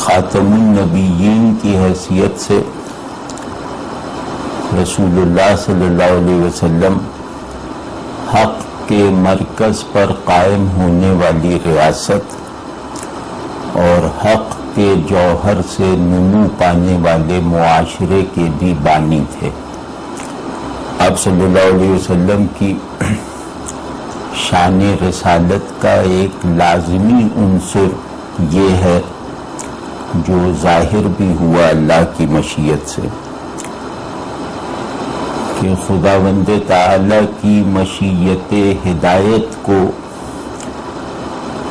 خاتم النبیین کی حیثیت سے رسول اللہ صلی اللہ علیہ وسلم حق کے مرکز پر قائم ہونے والی ریاست اور حق کے جوہر سے نمو پانے والے معاشرے کے بھی بانی تھے۔ آپ صلی اللہ علیہ وسلم کی شان رسالت کا ایک لازمی عنصر یہ ہے جو ظاہر بھی ہوا اللہ کی مشیت سے کہ خداوند تعالی کی مشیت ہدایت کو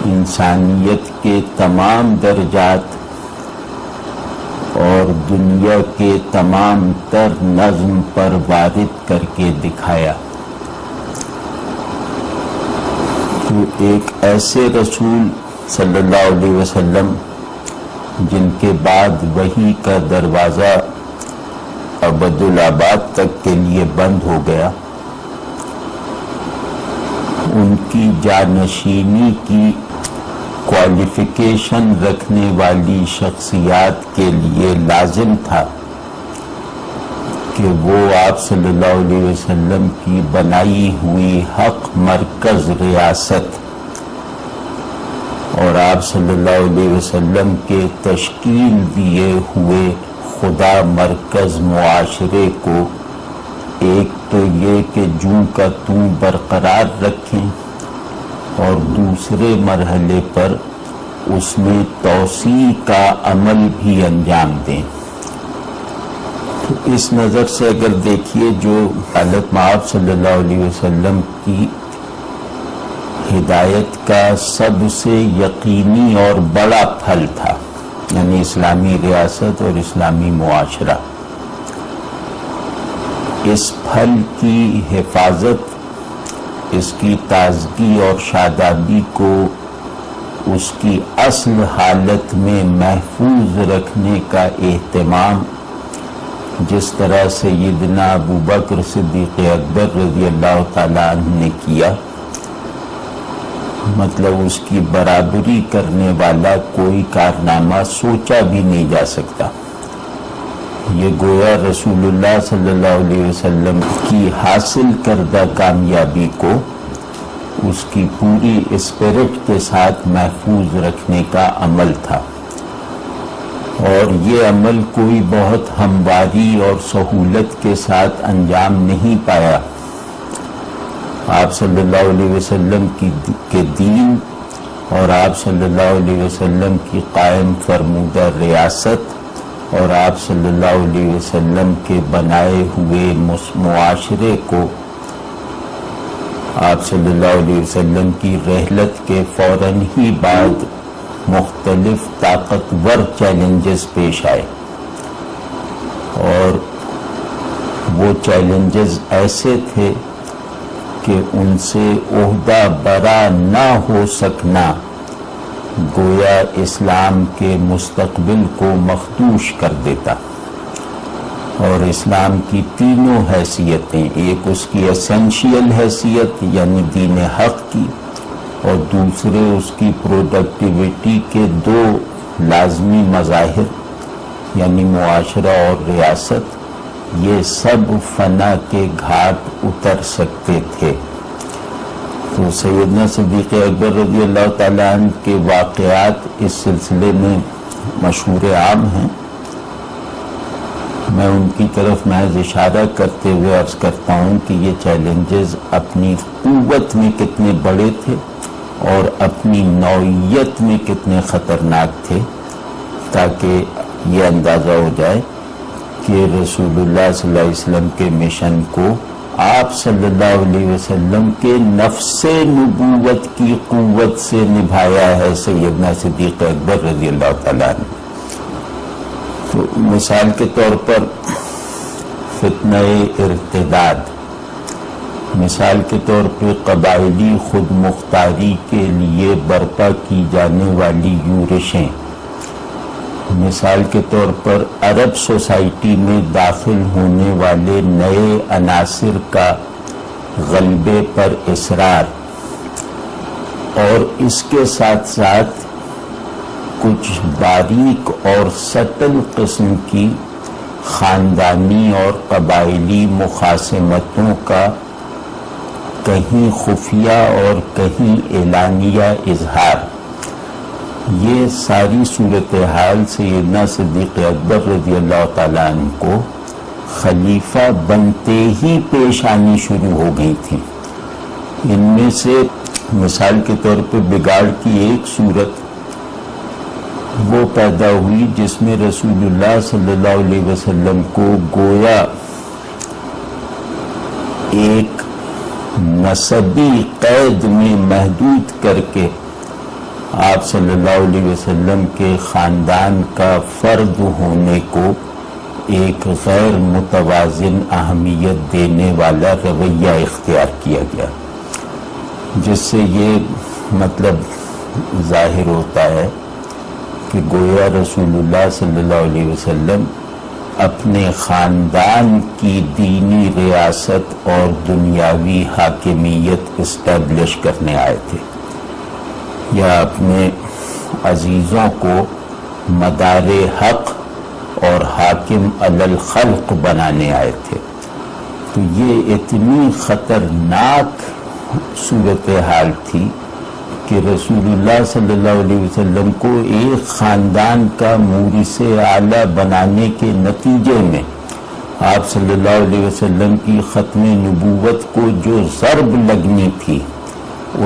انسانیت کے تمام درجات اور دنیا کے تمام تر نظم پر وارد کر کے دکھایا۔ تو ایک ایسے رسول صلی اللہ علیہ وسلم جن کے بعد وحی کا دروازہ ابدالآباد تک کے لیے بند ہو گیا، ان کی جانشینی کی کوالیفیکیشن رکھنے والی شخصیات کے لیے لازم تھا کہ وہ آپ صلی اللہ علیہ وسلم کی بنائی ہوئی حق مرکز ریاست اور آپ صلی اللہ علیہ وسلم کے تشکیل دیے ہوئے خدا مرکز معاشرے کو ایک تو یہ کہ جوں کا توں برقرار رکھیں اور دوسرے مرحلے پر اس میں توسیع کا عمل بھی انجام دیں۔ تو اس نظر سے اگر دیکھیے جو حضرت آپ صلی اللہ علیہ وسلم کی ہدایت کا سب سے یقینی اور بڑا پھل تھا، یعنی اسلامی ریاست اور اسلامی معاشرہ، اس پھل کی حفاظت، اس کی تازگی اور شادابی کو اس کی اصل حالت میں محفوظ رکھنے کا اہتمام جس طرح سیدنا ابو بکر صدیق اکبر رضی اللہ تعالیٰ عنہ نے کیا، مطلب اس کی برابری کرنے والا کوئی کارنامہ سوچا بھی نہیں جا سکتا۔ یہ گویا رسول اللہ صلی اللہ علیہ وسلم کی حاصل کردہ کامیابی کو اس کی پوری اسپرٹ کے ساتھ محفوظ رکھنے کا عمل تھا، اور یہ عمل کوئی بہت ہمواری اور سہولت کے ساتھ انجام نہیں پایا۔ آپ صلی اللہ علیہ وسلم کے دین اور آپ صلی اللہ علیہ وسلم کی قائم فرمودہ ریاست اور آپ صلی اللہ علیہ وسلم کے بنائے ہوئے معاشرے کو آپ صلی اللہ علیہ وسلم کی رحلت کے فوراً ہی بعد مختلف طاقتور چیلنجز پیش آئے، اور وہ چیلنجز ایسے تھے کہ ان سے عہدہ برا نہ ہو سکنا گویا اسلام کے مستقبل کو مخدوش کر دیتا، اور اسلام کی تینوں حیثیتیں، ایک اس کی اسینشیل حیثیت یعنی دین حق کی، اور دوسرے اس کی پروڈکٹیوٹی کے دو لازمی مظاہر یعنی معاشرہ اور ریاست، یہ سب فنا کے گھاٹ اتر سکتے تھے۔ تو سیدنا صدیق اکبر رضی اللہ تعالیٰ عنہ کے واقعات اس سلسلے میں مشہور عام ہیں، میں ان کی طرف محض اشارہ کرتے ہوئے عرض کرتا ہوں کہ یہ چیلنجز اپنی قوت میں کتنے بڑے تھے اور اپنی نوعیت میں کتنے خطرناک تھے، تاکہ یہ اندازہ ہو جائے کہ رسول اللہ صلی اللہ علیہ وسلم کے مشن کو آپ صلی اللہ علیہ وسلم کے نفس نبوت کی قوت سے نبھایا ہے سیدنا صدیق اکبر رضی اللہ تعالیٰ عنہ۔ تو مثال کے طور پر فتنہ ارتداد، مثال کے طور پہ قبائلی خود مختاری کے لیے برپا کی جانے والی یورشیں، مثال کے طور پر عرب سوسائٹی میں داخل ہونے والے نئے عناصر کا غلبے پر اصرار، اور اس کے ساتھ ساتھ کچھ باریک اور سٹل قسم کی خاندانی اور قبائلی مخاصمتوں کا کہیں خفیہ اور کہیں اعلانیہ اظہار، یہ ساری صورتحال سیدنا صدیق اکبر رضی اللہ تعالیٰ عنہ کو خلیفہ بنتے ہی پیش آنی شروع ہو گئی تھی۔ ان میں سے مثال کے طور پہ بگاڑ کی ایک صورت وہ پیدا ہوئی جس میں رسول اللہ صلی اللہ علیہ وسلم کو گویا ایک نسبی قید میں محدود کر کے آپ صلی اللہ علیہ وسلم کے خاندان کا فرد ہونے کو ایک غیر متوازن اہمیت دینے والا رویہ اختیار کیا گیا، جس سے یہ مطلب ظاہر ہوتا ہے کہ گویا رسول اللہ صلی اللہ علیہ وسلم اپنے خاندان کی دینی ریاست اور دنیاوی حاکمیت اسٹیبلش کرنے آئے تھے، یا اپنے عزیزوں کو مدار حق اور حاکم علی الخلق بنانے آئے تھے۔ تو یہ اتنی خطرناک صورتحال تھی کہ رسول اللہ صلی اللہ علیہ وسلم کو ایک خاندان کا مورث اعلیٰ بنانے کے نتیجے میں آپ صلی اللہ علیہ وسلم کی ختم نبوت کو جو ضرب لگنی تھی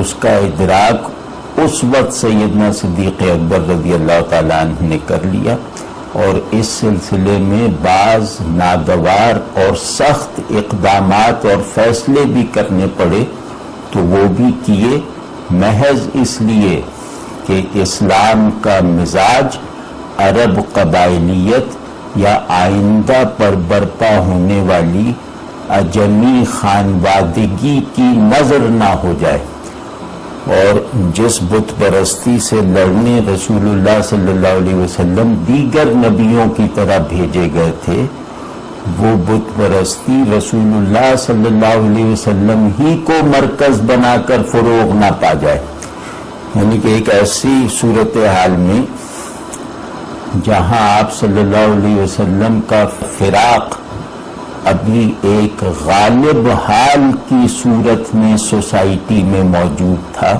اس کا ادراک اس وقت سیدنا صدیق اکبر رضی اللہ تعالیٰ عنہ نے کر لیا، اور اس سلسلے میں بعض ناگوار اور سخت اقدامات اور فیصلے بھی کرنے پڑے، تو وہ بھی کیے محض اس لیے کہ اسلام کا مزاج عرب قبائلیت یا آئندہ پر برپا ہونے والی اجمی خانوادگی کی نظر نہ ہو جائے، اور جس بت پرستی سے لڑنے رسول اللہ صلی اللہ علیہ وسلم دیگر نبیوں کی طرح بھیجے گئے تھے، وہ بت پرستی رسول اللہ صلی اللہ علیہ وسلم ہی کو مرکز بنا کر فروغ نہ پا جائے۔ یعنی کہ ایک ایسی صورتحال میں جہاں آپ صلی اللہ علیہ وسلم کا فراق ابھی ایک غالب حال کی صورت میں سوسائٹی میں موجود تھا،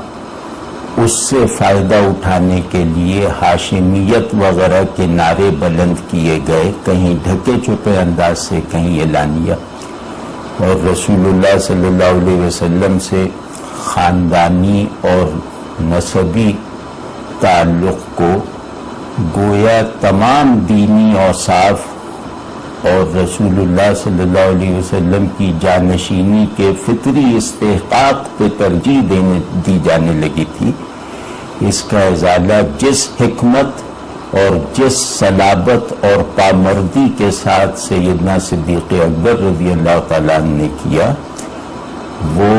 اس سے فائدہ اٹھانے کے لیے ہاشمیت وغیرہ کے نعرے بلند کیے گئے، کہیں ڈھکے چھپے انداز سے، کہیں اعلانیہ، اور رسول اللہ صلی اللہ علیہ وسلم سے خاندانی اور نسبی تعلق کو گویا تمام دینی اوصاف اور رسول اللہ صلی اللہ علیہ وسلم کی جانشینی کے فطری استحقاق پہ ترجیح دی جانے لگی تھی، اس کا ازالہ جس حکمت اور جس صلابت اور پامردی کے ساتھ سیدنا صدیق اکبر رضی اللہ تعالیٰ عنہ نے کیا، وہ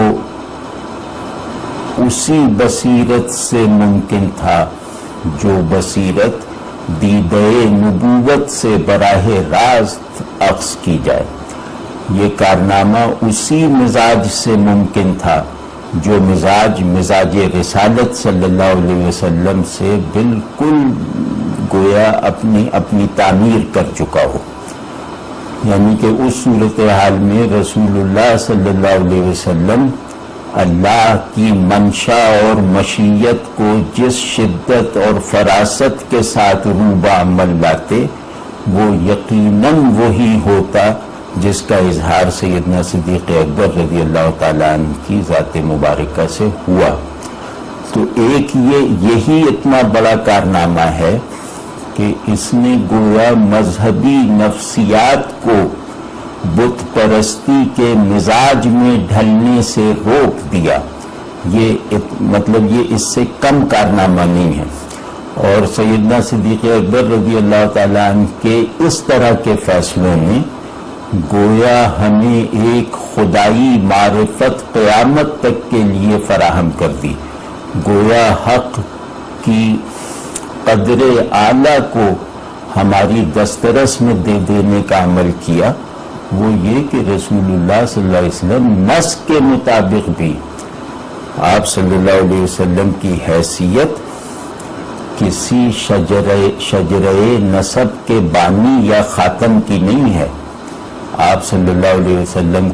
اسی بصیرت سے ممکن تھا جو بصیرت دیدہ نبوت سے براہ راست اخذ کی جائے۔ یہ کارنامہ اسی مزاج سے ممکن تھا جو مزاج رسالت صلی اللہ علیہ وسلم سے بالکل گویا اپنی تعمیر کر چکا ہو۔ یعنی کہ اس صورتحال میں رسول اللہ صلی اللہ علیہ وسلم اللہ کی منشا اور مشیت کو جس شدت اور فراست کے ساتھ روبہ عمل لاتے، وہ یقیناً وہی ہوتا جس کا اظہار سیدنا صدیق اکبر رضی اللہ تعالیٰ عنہ کی ذات مبارکہ سے ہوا۔ تو ایک یہی اتنا بڑا کارنامہ ہے کہ اس نے گویا مذہبی نفسیات کو بت پرستی کے مزاج میں ڈھلنے سے روک دیا۔ یہ اس سے کم کارنامہ نہیں ہے، اور سیدنا صدیق اکبر رضی اللہ تعالیٰ عنہ کے اس طرح کے فیصلوں نے گویا ہمیں ایک خدائی معرفت قیامت تک کے لیے فراہم کر دی، گویا حق کی قدر اعلیٰ کو ہماری دسترس میں دے دینے کا عمل کیا۔ وہ یہ کہ رسول اللہ صلی اللہ علیہ وسلم نص کے مطابق بھی آپ صلی اللہ علیہ وسلم کی حیثیت کسی شجرے نسب کے بانی یا خاتم کی نہیں ہے۔ آپ صلی اللہ علیہ وسلم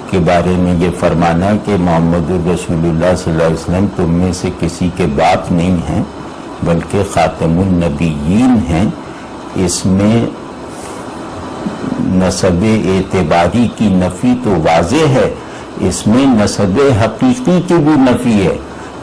کے بارے میں یہ فرمانا کہ محمد الرسول اللہ صلی اللہ علیہ وسلم تم میں سے کسی کے باپ نہیں ہیں بلکہ خاتم النبیین ہیں، اس میں نسب اعتباری کی نفی تو واضح ہے، اس میں نسب حقیقی کی بھی نفی ہے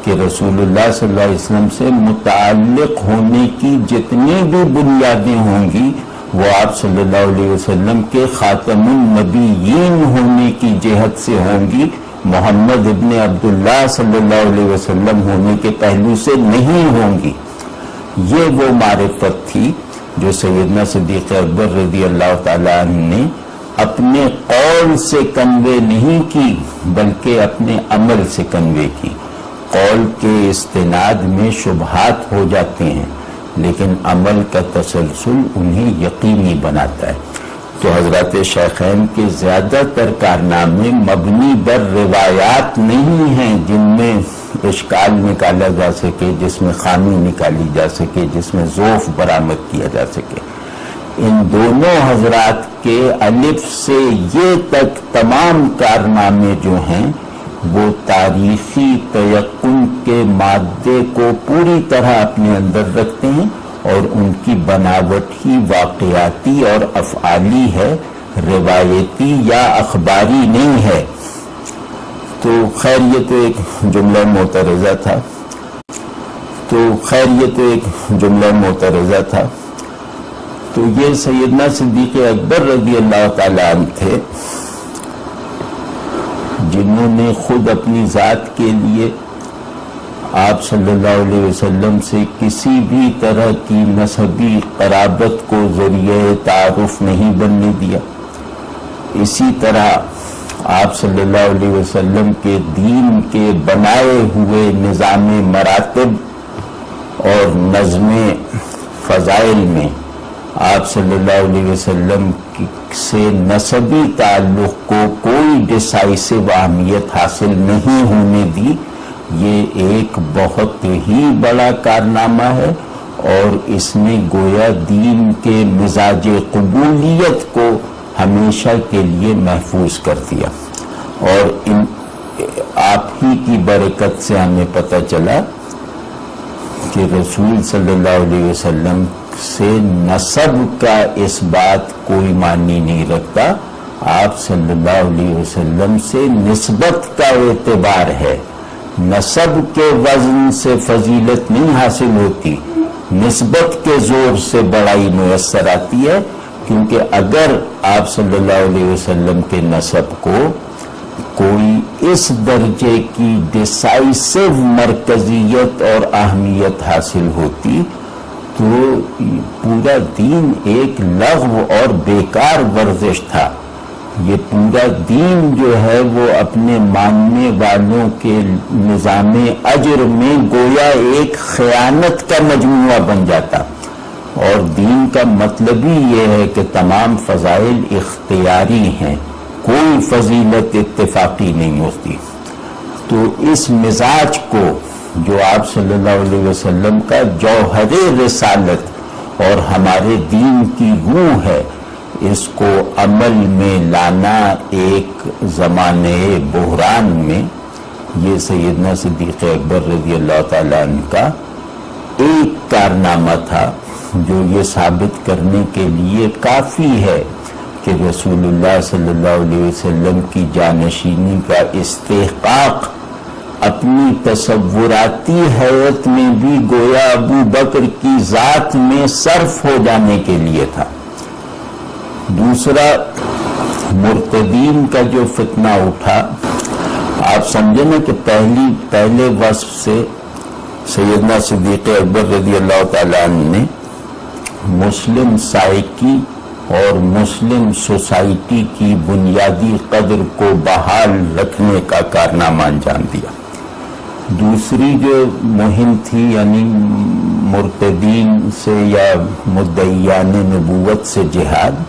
کہ رسول اللہ صلی اللہ علیہ وسلم سے متعلق ہونے کی جتنی بھی بنیادیں ہوں گی وہ آپ صلی اللہ علیہ وسلم کے خاتم النبیین ہونے کی جہت سے ہوں گی، محمد ابن عبداللہ صلی اللہ علیہ وسلم ہونے کے پہلو سے نہیں ہوں گی۔ یہ وہ معرفت تھی جو سیدنا صدیق اکبر رضی اللہ تعالیٰ عنہ نے اپنے قول سے کنوے نہیں کی بلکہ اپنے عمل سے کنوے کی۔ قول کے استناد میں شبہات ہو جاتے ہیں لیکن عمل کا تسلسل انہیں یقینی بناتا ہے۔ تو حضرات شیخین کے زیادہ تر کارنامے مبنی بر روایات نہیں ہیں جن میں اشکال نکالا جا سکے، جس میں خامی نکالی جا سکے، جس میں ضعف برآمد کیا جا سکے۔ ان دونوں حضرات کے الف سے یہ تک تمام کارنامے جو ہیں وہ تاریخی تیقن کے مادے کو پوری طرح اپنے اندر رکھتے ہیں اور ان کی بناوٹ ہی واقعاتی اور افعالی ہے، روایتی یا اخباری نہیں ہے۔ تو خیر یہ تو ایک جملہ معترضہ تھا۔ تو یہ سیدنا صدیق اکبر رضی اللہ تعالیٰ عنہ تھے جنہوں نے خود اپنی ذات کے لیے آپ صلی اللہ علیہ وسلم سے کسی بھی طرح کی نسبی قرابت کو ذریعہ تعارف نہیں بننے دیا۔ اسی طرح آپ صلی اللہ علیہ وسلم کے دین کے بنائے ہوئے نظام مراتب اور نظم فضائل میں آپ صلی اللہ علیہ وسلم سے نسبی تعلق کو کوئی ڈیسائسو اہمیت حاصل نہیں ہونے دی۔ یہ ایک بہت ہی بڑا کارنامہ ہے اور اس نے گویا دین کے مزاج قبولیت کو ہمیشہ کے لیے محفوظ کر دیا۔ اور آپ ہی کی برکت سے ہمیں پتہ چلا کہ رسول صلی اللہ علیہ وسلم سے نسب کا اس بات کوئی معنی نہیں رکھتا، آپ صلی اللہ علیہ وسلم سے نسبت کا اعتبار ہے۔ نسب کے وزن سے فضیلت نہیں حاصل ہوتی، نسبت کے زور سے بڑائی میسر آتی ہے، کیونکہ اگر آپ صلی اللہ علیہ وسلم کے نسب کو کوئی اس درجے کی ڈیسائسو مرکزیت اور اہمیت حاصل ہوتی تو پورا دین ایک لغو اور بیکار ورزش تھا۔ یہ پورا دین جو ہے وہ اپنے ماننے والوں کے نظام اجر میں گویا ایک خیانت کا مجموعہ بن جاتا، اور دین کا مطلب ہی یہ ہے کہ تمام فضائل اختیاری ہیں، کوئی فضیلت اتفاقی نہیں ہوتی۔ تو اس مزاج کو جو آپ صلی اللہ علیہ وسلم کا جوہر رسالت اور ہمارے دین کی روح ہے، اس کو عمل میں لانا ایک زمانے بحران میں، یہ سیدنا صدیق اکبر رضی اللہ تعالیٰ عنہ کا ایک کارنامہ تھا جو یہ ثابت کرنے کے لیے کافی ہے کہ رسول اللہ صلی اللہ علیہ وسلم کی جانشینی کا استحقاق اپنی تصوراتی حیات میں بھی گویا ابو بکر کی ذات میں صرف ہو جانے کے لیے تھا۔ دوسرا، مرتدین کا جو فتنہ اٹھا، آپ سمجھیں نا کہ پہلے وصف سے سیدنا صدیق اکبر رضی اللہ تعالیٰ عنہ نے مسلم سائیکی اور مسلم سوسائٹی کی بنیادی قدر کو بحال رکھنے کا کارنامہ انجام دیا۔ دوسری جو مہم تھی یعنی مرتدین سے یا مدعیان نبوت سے جہاد،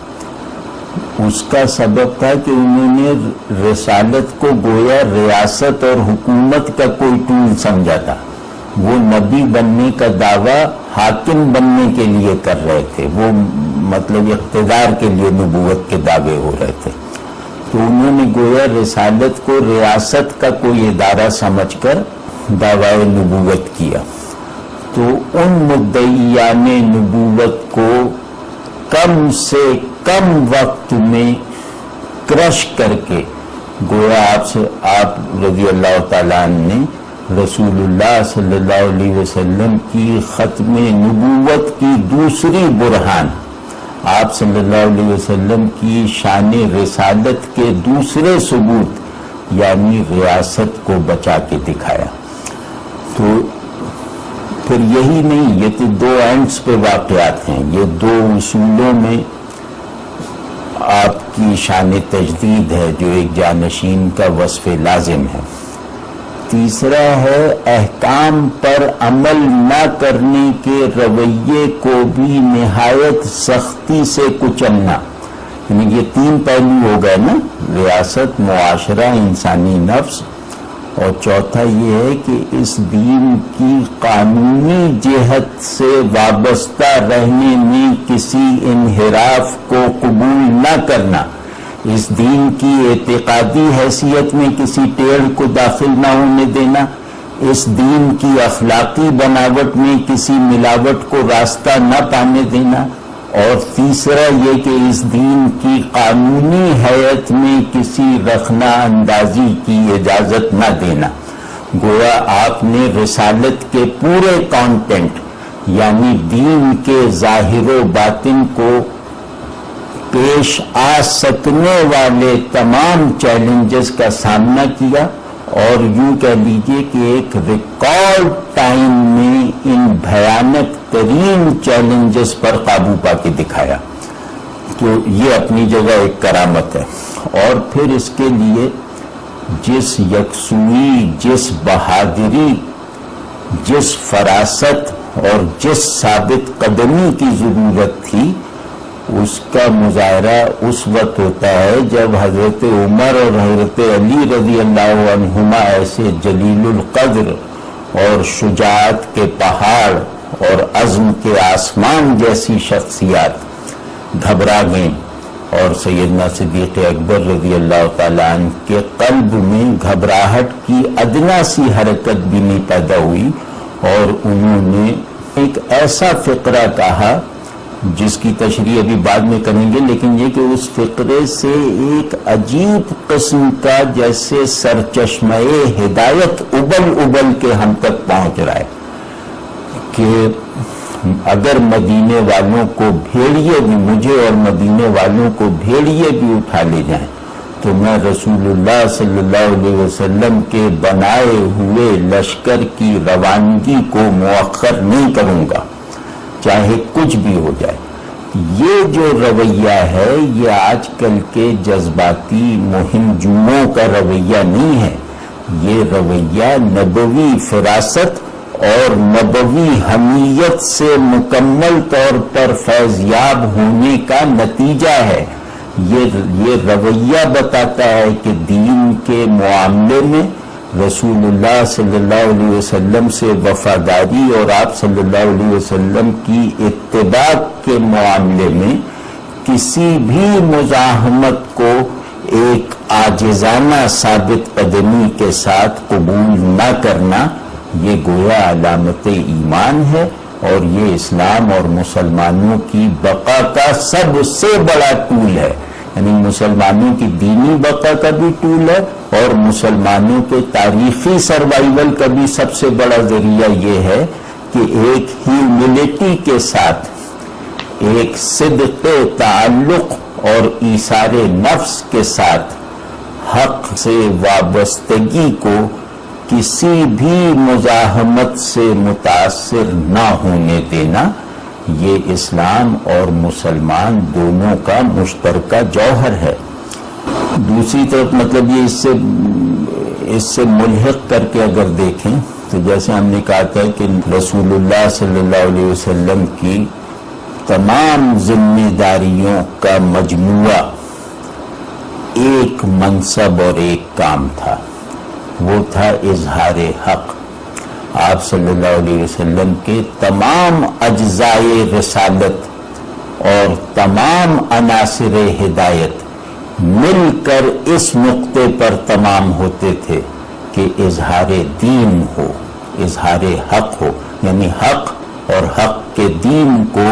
اس کا سبب تھا کہ انہوں نے رسالت کو گویا ریاست اور حکومت کا کوئی ٹول سمجھا تھا۔ وہ نبی بننے کا دعویٰ حاکم بننے کے لیے کر رہے تھے، وہ مطلب اقتدار کے لیے نبوت کے دعوے ہو رہے تھے، تو انہوں نے گویا رسالت کو ریاست کا کوئی ادارہ سمجھ کر دعوی نبوت کیا۔ تو ان مدعیان نبوت کو کم سے کم وقت میں کرش کر کے گویا آپ رضی اللہ تعالیٰ عنہ نے رسول اللہ صلی اللہ علیہ وسلم کی ختم نبوت کی دوسری برہان، آپ صلی اللہ علیہ وسلم کی شان رسالت کے دوسرے ثبوت یعنی ریاست کو بچا کے دکھایا۔ تو پھر یہی نہیں، یہ تو دو اینڈز پہ واقعات ہیں، یہ دو اصولوں میں آپ کی شان تجدید ہے جو ایک جانشین کا وصف لازم ہے۔ تیسرا ہے احکام پر عمل نہ کرنے کے رویے کو بھی نہایت سختی سے کچلنا، یعنی یہ تین پہلو ہو گئے نا، ریاست، معاشرہ، انسانی نفس، اور چوتھا یہ ہے کہ اس دین کی قانونی جہت سے وابستہ رہنے میں کسی انحراف کو قبول نہ کرنا، اس دین کی اعتقادی حیثیت میں کسی ٹیڑھ کو داخل نہ ہونے دینا، اس دین کی اخلاقی بناوٹ میں کسی ملاوٹ کو راستہ نہ پانے دینا، اور تیسرا یہ کہ اس دین کی قانونی حیت میں کسی رخنہ اندازی کی اجازت نہ دینا۔ گویا آپ نے رسالت کے پورے کانٹینٹ یعنی دین کے ظاہر و باطن کو پیش آ سکنے والے تمام چیلنجز کا سامنا کیا، اور یوں کہہ لیجئے کہ ایک ریکارڈ ٹائم میں ان بھیانک ترین چیلنجز پر قابو پا کے دکھایا۔ تو یہ اپنی جگہ ایک کرامت ہے، اور پھر اس کے لیے جس یکسوئی، جس بہادری، جس فراست اور جس ثابت قدمی کی ضرورت تھی، اس کا مظاہرہ اس وقت ہوتا ہے جب حضرت عمر اور حضرت علی رضی اللہ عنہما ایسے جلیل القدر اور شجاعت کے پہاڑ اور عزم کے آسمان جیسی شخصیات گھبرا گئیں، اور سیدنا صدیق اکبر رضی اللہ تعالیٰ عنہ کے قلب میں گھبراہٹ کی ادنا سی حرکت بھی نہیں پیدا ہوئی، اور انہوں نے ایک ایسا فقرہ کہا جس کی تشریح ابھی بعد میں کریں گے، لیکن یہ کہ اس فقرے سے ایک عجیب قسم کا جیسے سرچشمہ ہدایت ابل کے ہم تک پہنچ رہا ہے کہ اگر مدینے والوں کو بھیڑیے بھی، مجھے اور مدینے والوں کو بھیڑیے بھی اٹھا لے جائیں، تو میں رسول اللہ صلی اللہ علیہ وسلم کے بنائے ہوئے لشکر کی روانگی کو مؤخر نہیں کروں گا، چاہے کچھ بھی ہو جائے۔ یہ جو رویہ ہے یہ آج کل کے جذباتی مہم جوؤں کا رویہ نہیں ہے، یہ رویہ نبوی فراست اور نبوی حمیت سے مکمل طور پر فیضیاب ہونے کا نتیجہ ہے۔ یہ رویہ بتاتا ہے کہ دین کے معاملے میں رسول اللہ صلی اللہ علیہ وسلم سے وفاداری اور آپ صلی اللہ علیہ وسلم کی اتباع کے معاملے میں کسی بھی مزاحمت کو ایک عاجزانہ ثابت قدمی کے ساتھ قبول نہ کرنا، یہ گویا علامت ایمان ہے، اور یہ اسلام اور مسلمانوں کی بقا کا سب سے بڑا ٹول ہے، یعنی مسلمانوں کی دینی بقا کا بھی ٹول ہے، اور مسلمانوں کے تاریخی سروائیول کا بھی سب سے بڑا ذریعہ یہ ہے کہ ایک ہیوملٹی کے ساتھ، ایک صدق تعلق اور ایثار نفس کے ساتھ حق سے وابستگی کو کسی بھی مزاحمت سے متاثر نہ ہونے دینا، یہ اسلام اور مسلمان دونوں کا مشترکہ جوہر ہے۔ دوسری طرف مطلب یہ اس سے ملحق کر کے اگر دیکھیں تو جیسے ہم نے کہا تھا کہ رسول اللہ صلی اللہ علیہ وسلم کی تمام ذمہ داریوں کا مجموعہ ایک منصب اور ایک کام تھا، وہ تھا اظہار حق۔ آپ صلی اللہ علیہ وسلم کے تمام اجزائے رسالت اور تمام عناصر ہدایت مل کر اس نقطے پر تمام ہوتے تھے کہ اظہار دین ہو، اظہار حق ہو، یعنی حق اور حق کے دین کو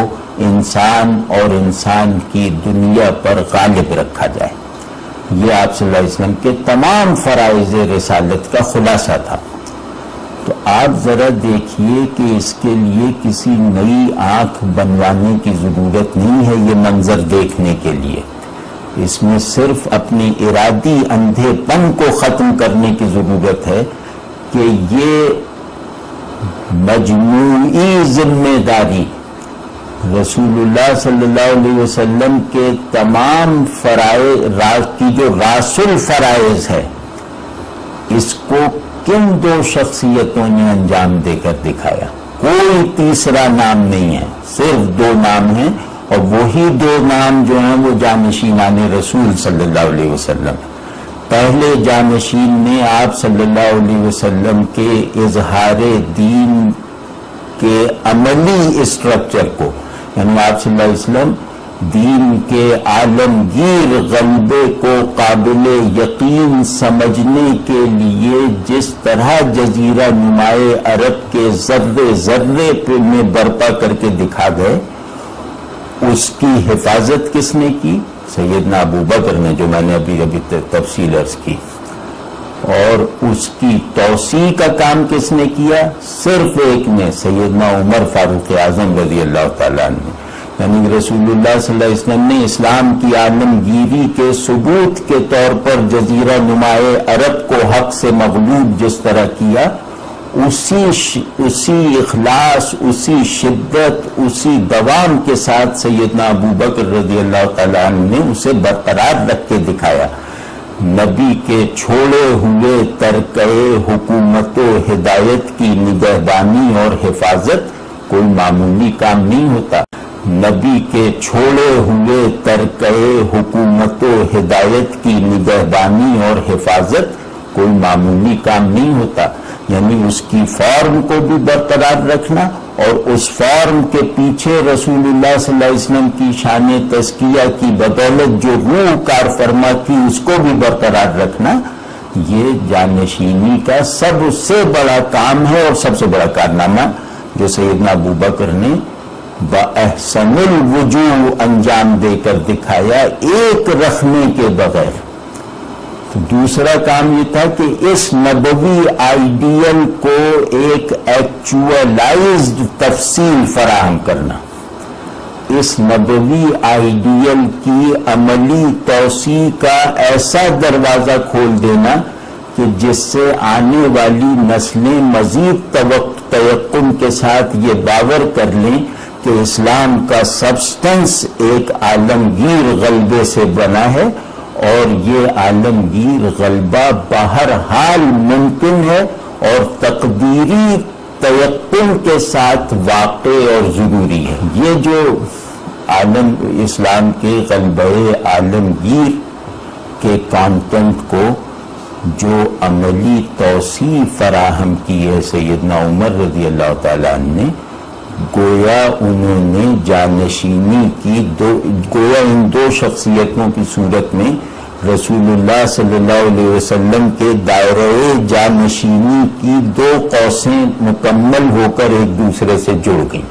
انسان اور انسان کی دنیا پر غالب رکھا جائے۔ یہ آپ صلی اللہ علیہ وسلم کے تمام فرائض رسالت کا خلاصہ تھا۔ تو آپ ذرا دیکھیے کہ اس کے لیے کسی نئی آنکھ بنوانے کی ضرورت نہیں ہے یہ منظر دیکھنے کے لیے، اس میں صرف اپنے ارادی اندھے پن کو ختم کرنے کی ضرورت ہے کہ یہ مجموعی ذمہ داری رسول اللہ صلی اللہ علیہ وسلم کے تمام فرائض کی جو راس الفرائض ہے، اس کو کن دو شخصیتوں نے انجام دے کر دکھایا؟ کوئی تیسرا نام نہیں ہے، صرف دو نام ہیں، اور وہی دو نام جو ہیں وہ جانشینان رسول صلی اللہ علیہ وسلم۔ پہلے جانشین نے آپ صلی اللہ علیہ وسلم کے اظہار دین کے عملی اسٹرکچر کو، یعنی آپ صلی اللہ علیہ وسلم دین کے عالمگیر غلبے کو قابل یقین سمجھنے کے لیے جس طرح جزیرہ نمائے عرب کے ذرے ذرے میں برپا کر کے دکھا گئے، اس کی حفاظت کس نے کی؟ سیدنا ابو بکر نے، جو میں نے ابھی تفصیل عرض کی۔ اور اس کی توسیع کا کام کس نے کیا؟ صرف ایک نے، سیدنا عمر فاروق اعظم رضی اللہ تعالیٰ عنہ۔ یعنی رسول اللہ صلی اللہ علیہ وسلم نے اسلام کی عالمگیری کے ثبوت کے طور پر جزیرہ نمائے عرب کو حق سے مغلوب جس طرح کیا، اسی اخلاص، اسی شدت، اسی دوام کے ساتھ سیدنا ابو بکر رضی اللہ تعالیٰ عنہ نے اسے برقرار رکھ کے دکھایا۔ نبی کے چھوڑے ہوئے ترکے حکومت و ہدایت کی نگہبانی اور حفاظت کوئی معمولی کام نہیں ہوتا۔ نبی کے چھوڑے ہوئے ترکے حکومت و ہدایت کی نگہبانی اور حفاظت کوئی معمولی کام نہیں ہوتا، یعنی اس کی فارم کو بھی برقرار رکھنا اور اس فارم کے پیچھے رسول اللہ صلی اللہ علیہ وسلم کی شان تزکیہ کی بدولت جو روح کار فرما تھی اس کو بھی برقرار رکھنا، یہ جانشینی کا سب سے بڑا کام ہے اور سب سے بڑا کارنامہ جو سیدنا ابو بکر نے بأحسن الوجوہ انجام دے کر دکھایا، ایک رکھنے کے بغیر۔ دوسرا کام یہ تھا کہ اس نبوی آئیڈیل کو ایک ایکچوالائزڈ تفصیل فراہم کرنا، اس نبوی آئیڈیل کی عملی توسیع کا ایسا دروازہ کھول دینا کہ جس سے آنے والی نسلیں مزید تیقن کے ساتھ یہ باور کر لیں کہ اسلام کا سبسٹنس ایک عالمگیر غلبے سے بنا ہے اور یہ عالمگیر غلبہ بہرحال ممکن ہے اور تقدیری تیقن کے ساتھ واقع اور ضروری ہے۔ یہ جو عالم اسلام کے غلبہ عالمگیر کے کانٹینٹ کو جو عملی توسیع فراہم کی ہے سیدنا عمر رضی اللہ تعالیٰ عنہ نے، گویا انہوں نے جانشینی کی گویا ان دو شخصیتوں کی صورت میں رسول اللہ صلی اللہ علیہ وسلم کے دائرہ جانشینی کی دو قوسیں مکمل ہو کر ایک دوسرے سے جڑ گئیں۔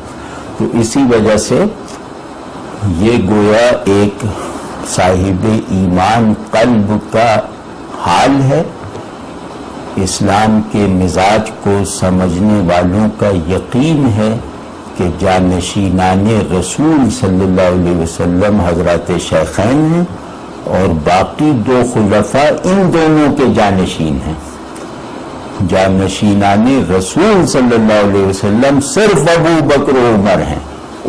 تو اسی وجہ سے یہ گویا ایک صاحب ایمان قلب کا حال ہے، اسلام کے مزاج کو سمجھنے والوں کا یقین ہے کہ جانشینان رسول صلی اللہ علیہ وسلم حضرات شیخین ہیں اور باقی دو خلفاء ان دونوں کے جانشین ہیں۔ جانشینان رسول صلی اللہ علیہ وسلم صرف ابو بکر و عمر ہیں،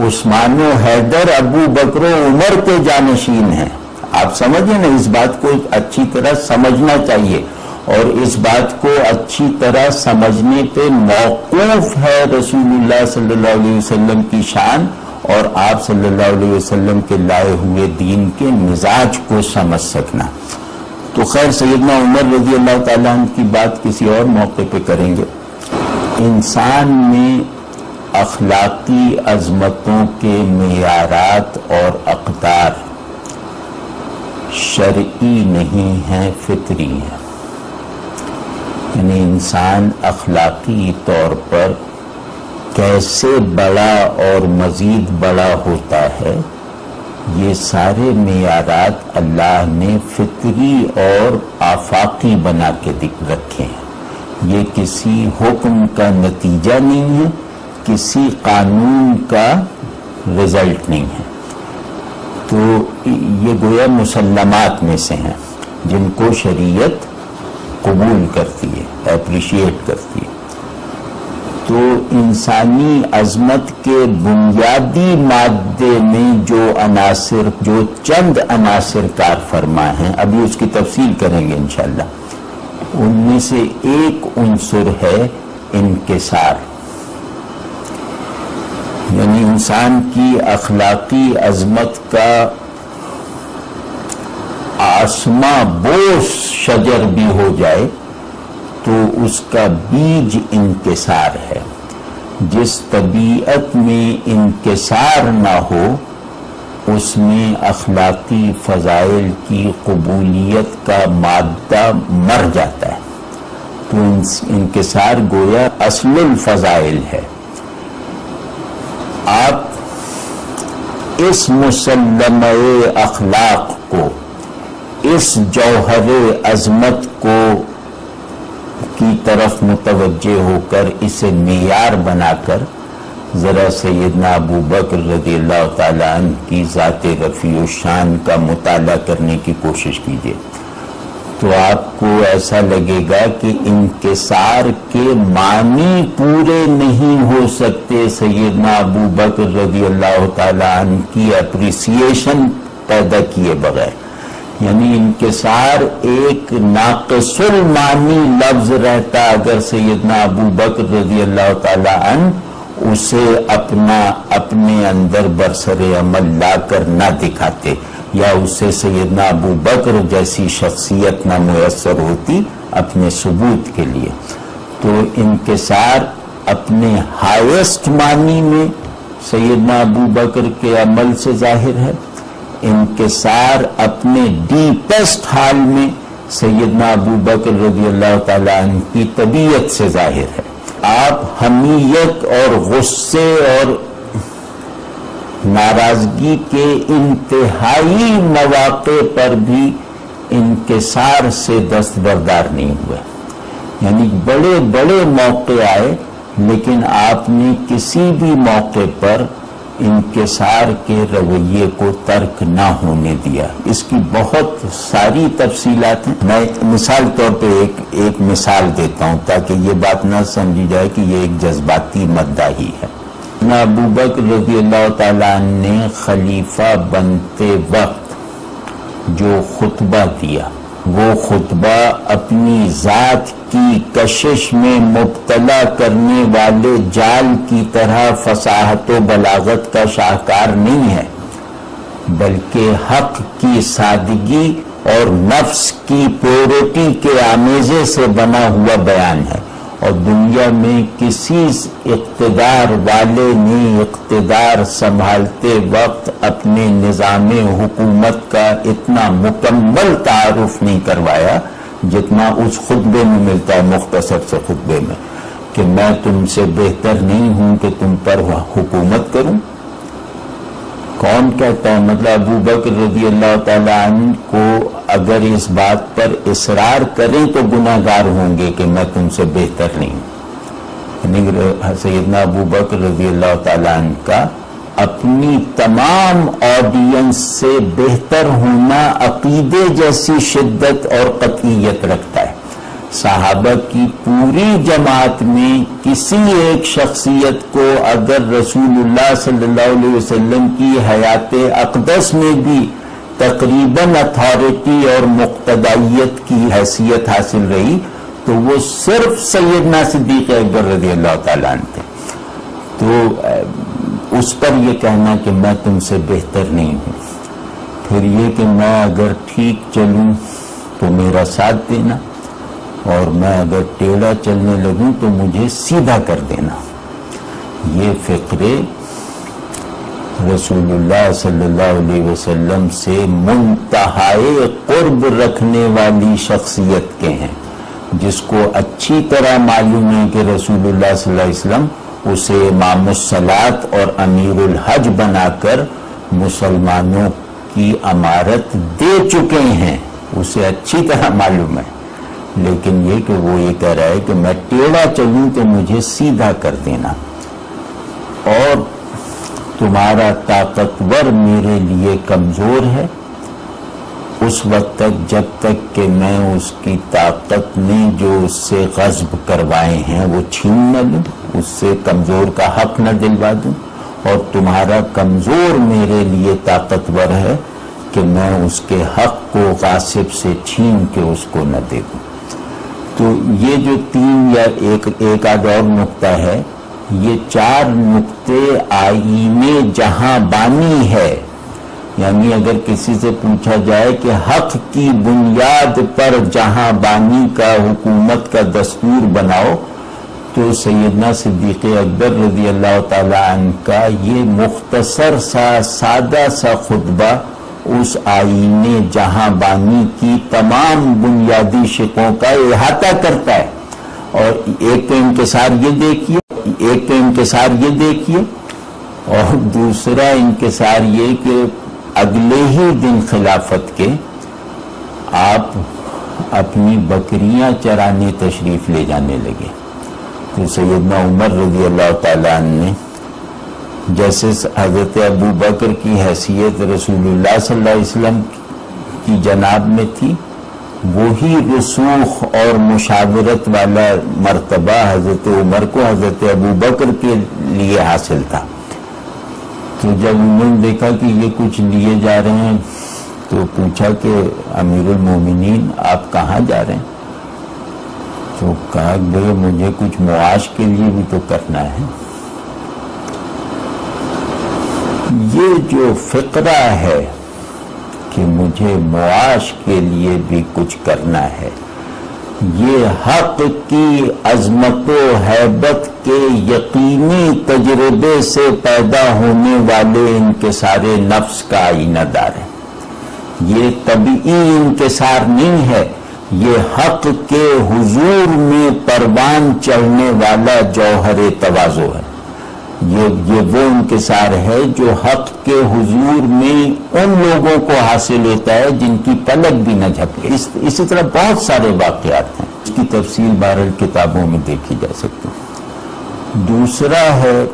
عثمان و حیدر ابو بکر و عمر کے جانشین ہیں۔ آپ سمجھیں نا، اس بات کو اچھی طرح سمجھنا چاہیے اور اس بات کو اچھی طرح سمجھنے پہ موقوف ہے رسول اللہ صلی اللہ علیہ وسلم کی شان اور آپ صلی اللہ علیہ وسلم کے لائے ہوئے دین کے مزاج کو سمجھ سکنا۔ تو خیر سیدنا عمر رضی اللہ تعالیٰ عنہ کی بات کسی اور موقع پہ کریں گے۔ انسان میں اخلاقی عظمتوں کے معیارات اور اقدار شرعی نہیں ہیں، فطری ہیں. یعنی انسان اخلاقی طور پر کیسے بڑا اور مزید بڑا ہوتا ہے، یہ سارے معیارات اللہ نے فطری اور آفاقی بنا کے رکھے ہیں. یہ کسی حکم کا نتیجہ نہیں ہے، کسی قانون کا رزلٹ نہیں ہے. تو یہ گویا مسلمات میں سے ہیں جن کو شریعت قبول کرتی ہے، اپریشیٹ کرتی ہے. تو انسانی عظمت کے بنیادی مادے میں جو چند عناصر کار فرما ہیں، ابھی اس کی تفصیل کریں گے انشاءاللہ، ان میں سے ایک عنصر ہے انکسار. یعنی انسان کی اخلاقی عظمت کا آسماں بوس شجر بھی ہو جائے تو اس کا بیج انکسار ہے. جس طبیعت میں انکسار نہ ہو اس میں اخلاقی فضائل کی قبولیت کا مادہ مر جاتا ہے. تو انکسار گویا اصل الفضائل ہے. آپ اس مسلمہ اخلاق کو، اس جوہر عظمت کو کی طرف متوجہ ہو کر اسے معیار بنا کر ذرا سیدنا ابو بکر رضی اللہ تعالیٰ عنہ کی ذات رفیع الشان کا مطالعہ کرنے کی کوشش کیجیے تو آپ کو ایسا لگے گا کہ انکسار کے معنی پورے نہیں ہو سکتے سیدنا ابو بکر رضی اللہ تعالیٰ عنہ کی اپریسیشن پیدا کیے بغیر. یعنی انکسار ایک ناقص المعنی لفظ رہتا اگر سیدنا ابو بکر رضی اللہ تعالیٰ عنہ اسے اپنے اندر برسر عمل لا کر نہ دکھاتے، یا اسے سیدنا ابو بکر جیسی شخصیت نہ میسر ہوتی اپنے ثبوت کے لیے. تو انکسار اپنے ہائیسٹ معنی میں سیدنا ابو بکر کے عمل سے ظاہر ہے. انکسار اپنے ڈیپسٹ حال میں سیدنا ابو بکر رضی اللہ تعالیٰ عنہ کی طبیعت سے ظاہر ہے. آپ حمیت اور غصے اور ناراضگی کے انتہائی مواقع پر بھی انکسار سے دستبردار نہیں ہوئے. یعنی بڑے بڑے موقع آئے لیکن آپ نے کسی بھی موقع پر انکسار کے رویے کو ترک نہ ہونے دیا. اس کی بہت ساری تفصیلات ہیں. میں مثال طور پہ ایک مثال دیتا ہوں تاکہ یہ بات نہ سمجھی جائے کہ یہ ایک جذباتی مدعی ہے. ابو بکر رضی اللہ تعالیٰ عنہ نے خلیفہ بنتے وقت جو خطبہ دیا وہ خطبہ اپنی ذات کی کشش میں مبتلا کرنے والے جال کی طرح فصاحت و بلاغت کا شاہکار نہیں ہے، بلکہ حق کی سادگی اور نفس کی پیورٹی کے آمیزے سے بنا ہوا بیان ہے. اور دنیا میں کسی اقتدار والے نے اقتدار سنبھالتے وقت اپنے نظام حکومت کا اتنا مکمل تعارف نہیں کروایا جتنا اس خطبے میں ملتا ہے، مختصر سے خطبے میں، کہ میں تم سے بہتر نہیں ہوں کہ تم پر حکومت کروں. کون کہتا ہے؟ مطلب ابو بکر رضی اللہ تعالیٰ عنہ کو اگر اس بات پر اصرار کریں تو گناہگار ہوں گے کہ میں تم سے بہتر نہیں ہوں. سیدنا ابو بکر رضی اللہ تعالیٰ عنہ کا اپنی تمام آڈینس سے بہتر ہونا عقیدے جیسی شدت اور قطعیت رکھتا ہے. صحابہ کی پوری جماعت میں کسی ایک شخصیت کو اگر رسول اللہ صلی اللہ علیہ وسلم کی حیات اقدس میں بھی تقریباً اتھارٹی اور مقتدائیت کی حیثیت حاصل رہی تو وہ صرف سیدنا صدیق اکبر رضی اللہ تعالیٰ عنہ تھے. تو اس پر یہ کہنا کہ میں تم سے بہتر نہیں ہوں، پھر یہ کہ میں اگر ٹھیک چلوں تو میرا ساتھ دینا اور میں اگر ٹیڑھا چلنے لگوں تو مجھے سیدھا کر دینا۔ یہ فقرے رسول اللہ صلی اللہ علیہ وسلم سے منتہائے قرب رکھنے والی شخصیت کے ہیں، جس کو اچھی طرح معلوم ہے کہ رسول اللہ صلی اللہ علیہ وسلم اسے امام الصلاۃ اور امیر الحج بنا کر مسلمانوں کی امارت دے چکے ہیں، اسے اچھی طرح معلوم ہے، لیکن یہ کہ وہ یہ کہہ رہا ہے کہ میں ٹیڑھا چلوں تو مجھے سیدھا کر دینا، اور تمہارا طاقتور میرے لیے کمزور ہے، اس وقت تک جب تک کہ میں اس کی طاقت نے جو اس سے غصب کروائے ہیں وہ چھین نہ لوں، اس سے کمزور کا حق نہ دلوا دوں، اور تمہارا کمزور میرے لیے طاقتور ہے کہ میں اس کے حق کو غاصب سے چھین کے اس کو نہ دے دوں۔ تو یہ جو تین یا ایک آدھ اور نقطہ ہے، یہ چار نقطے آئین جہاں بانی ہے، یعنی اگر کسی سے پوچھا جائے کہ حق کی بنیاد پر جہاں بانی کا حکومت کا دستور بناؤ، تو سیدنا صدیق اکبر رضی اللہ تعالی عنہ کا یہ مختصر سا سادہ سا خطبہ اس آئین جہاں بانی کی تمام بنیادی شقوں کا احاطہ کرتا ہے۔ اور ایک تو انکسار یہ دیکھیے اور دوسرا انکسار یہ کہ اگلے ہی دن خلافت کے آپ اپنی بکریاں چرانے تشریف لے جانے لگے، تو سیدنا عمر رضی اللہ تعالیٰ عنہ نے جیسے حضرت ابو بکر کی حیثیت رسول اللہ صلی اللہ علیہ وسلم کی جناب میں تھی، وہی رسوخ اور مشاورت والا مرتبہ حضرت عمر کو حضرت ابو بکر کے لیے حاصل تھا۔ تو جب انہوں نے دیکھا کہ یہ کچھ لیے جا رہے ہیں تو پوچھا کہ امیر المومنین آپ کہاں جا رہے ہیں؟ تو کہا کہ مجھے کچھ معاش کے لیے بھی تو کرنا ہے۔ یہ جو فقرہ ہے کہ مجھے معاش کے لیے بھی کچھ کرنا ہے، یہ حق کی عظمت و ہیبت کے یقینی تجربے سے پیدا ہونے والے انکسار نفس کا آئینہ دار ہے۔ یہ طبعی انکسار نہیں ہے، یہ حق کے حضور میں پروان چڑھنے والا جوہر تواضع ہے۔ یہ وہ انکسار ہے جو حق کے حضور میں ان لوگوں کو حاصل ہوتا ہے جن کی پلک بھی نہ جھپکے۔ اسی طرح بہت سارے واقعات ہیں، اس کی تفصیل بہرحال کتابوں میں دیکھی جا سکتی ہے۔ دوسرا ہے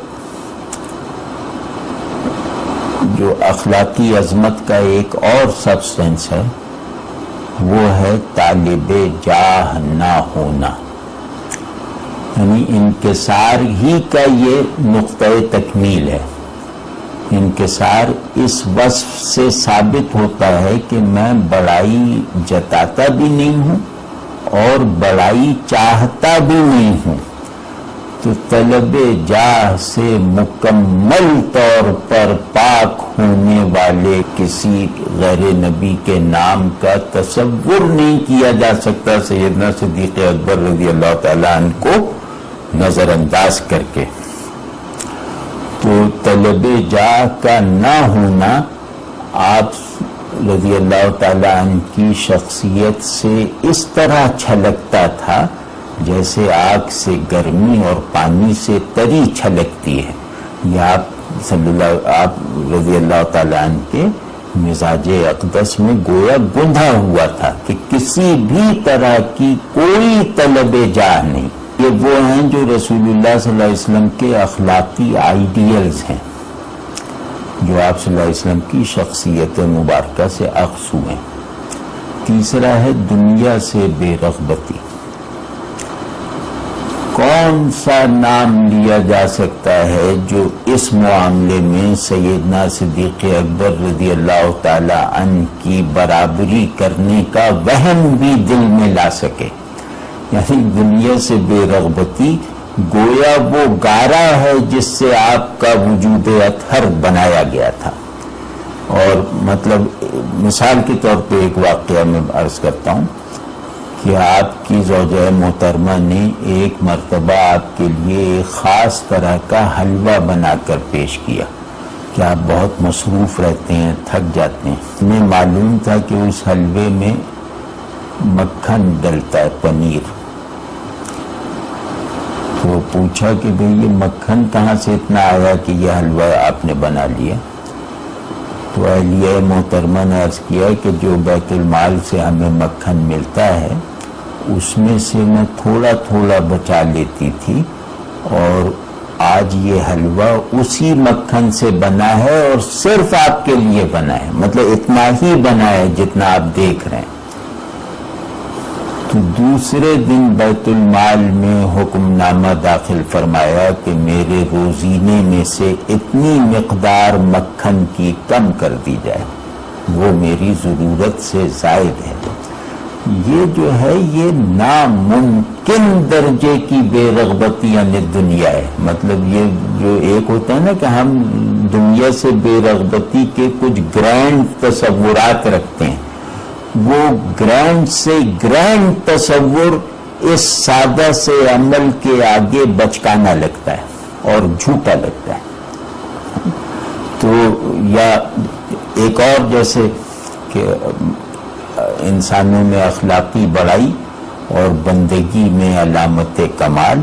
جو اخلاقی عظمت کا ایک اور سبسٹنس ہے، وہ ہے طالب جاہ نہ ہونا، یعنی انکسار ہی کا یہ نقطہ تکمیل ہے۔ انکسار اس وصف سے ثابت ہوتا ہے کہ میں بڑائی جتاتا بھی نہیں ہوں اور بڑائی چاہتا بھی نہیں ہوں، تو طلب جاہ سے مکمل طور پر پاک ہونے والے کسی غیر نبی کے نام کا تصور نہیں کیا جا سکتا سیدنا صدیق اکبر رضی اللہ تعالیٰ عنہ کو نظر انداز کر کے۔ تو طلب جاہ کا نہ ہونا آپ رضی اللہ تعالیٰ عنہ کی شخصیت سے اس طرح چھلکتا تھا جیسے آگ سے گرمی اور پانی سے تری چھلکتی ہے۔ یہ آپ رضی اللہ تعالیٰ عنہ کے مزاج اقدس میں گویا گندھا ہوا تھا کہ کسی بھی طرح کی کوئی طلب جاہ نہیں۔ یہ وہ ہیں جو رسول اللہ صلی اللہ علیہ وسلم کے اخلاقی آئیڈیلز ہیں، جو آپ صلی اللہ علیہ وسلم کی شخصیت مبارکہ سے اخذ ہوئے۔ تیسرا ہے دنیا سے بے رغبتی۔ کون سا نام لیا جا سکتا ہے جو اس معاملے میں سیدنا صدیق اکبر رضی اللہ تعالی عنہ کی برابری کرنے کا وہم بھی دل میں لا سکے؟ یعنی دنیا سے بے رغبتی گویا وہ گارا ہے جس سے آپ کا وجود اطہر بنایا گیا تھا۔ اور مطلب مثال کے طور پہ ایک واقعہ میں عرض کرتا ہوں کہ آپ کی زوجہ محترمہ نے ایک مرتبہ آپ کے لیے ایک خاص طرح کا حلوہ بنا کر پیش کیا کہ آپ بہت مصروف رہتے ہیں، تھک جاتے ہیں. ہمیں معلوم تھا کہ اس حلوے میں مکھن ڈلتا ہے، پنیر. تو پوچھا کہ بھئی یہ مکھن کہاں سے اتنا آیا کہ یہ حلوہ آپ نے بنا لیا؟ تو اہلیہ محترمہ نے عرض کیا کہ جو بیت المال سے ہمیں مکھن ملتا ہے اس میں سے میں تھوڑا تھوڑا بچا لیتی تھی، اور آج یہ حلوہ اسی مکھن سے بنا ہے اور صرف آپ کے لیے بنا ہے، مطلب اتنا ہی بنا ہے جتنا آپ دیکھ رہے ہیں. تو دوسرے دن بیت المال میں حکم نامہ داخل فرمایا کہ میرے روزینے میں سے اتنی مقدار مکھن کی کم کر دی جائے، وہ میری ضرورت سے زائد ہے. یہ جو ہے یہ ناممکن درجے کی بے رغبتی یعنی دنیا ہے. مطلب یہ جو ایک ہوتا ہے نا کہ ہم دنیا سے بے رغبتی کے کچھ گرینڈ تصورات رکھتے ہیں، وہ گرینڈ سے گرینڈ تصور اس سادہ سے عمل کے آگے بچکانا لگتا ہے اور جھوٹا لگتا ہے. تو یا ایک اور جیسے کہ انسانوں میں اخلاقی بڑائی اور بندگی میں علامت کمال،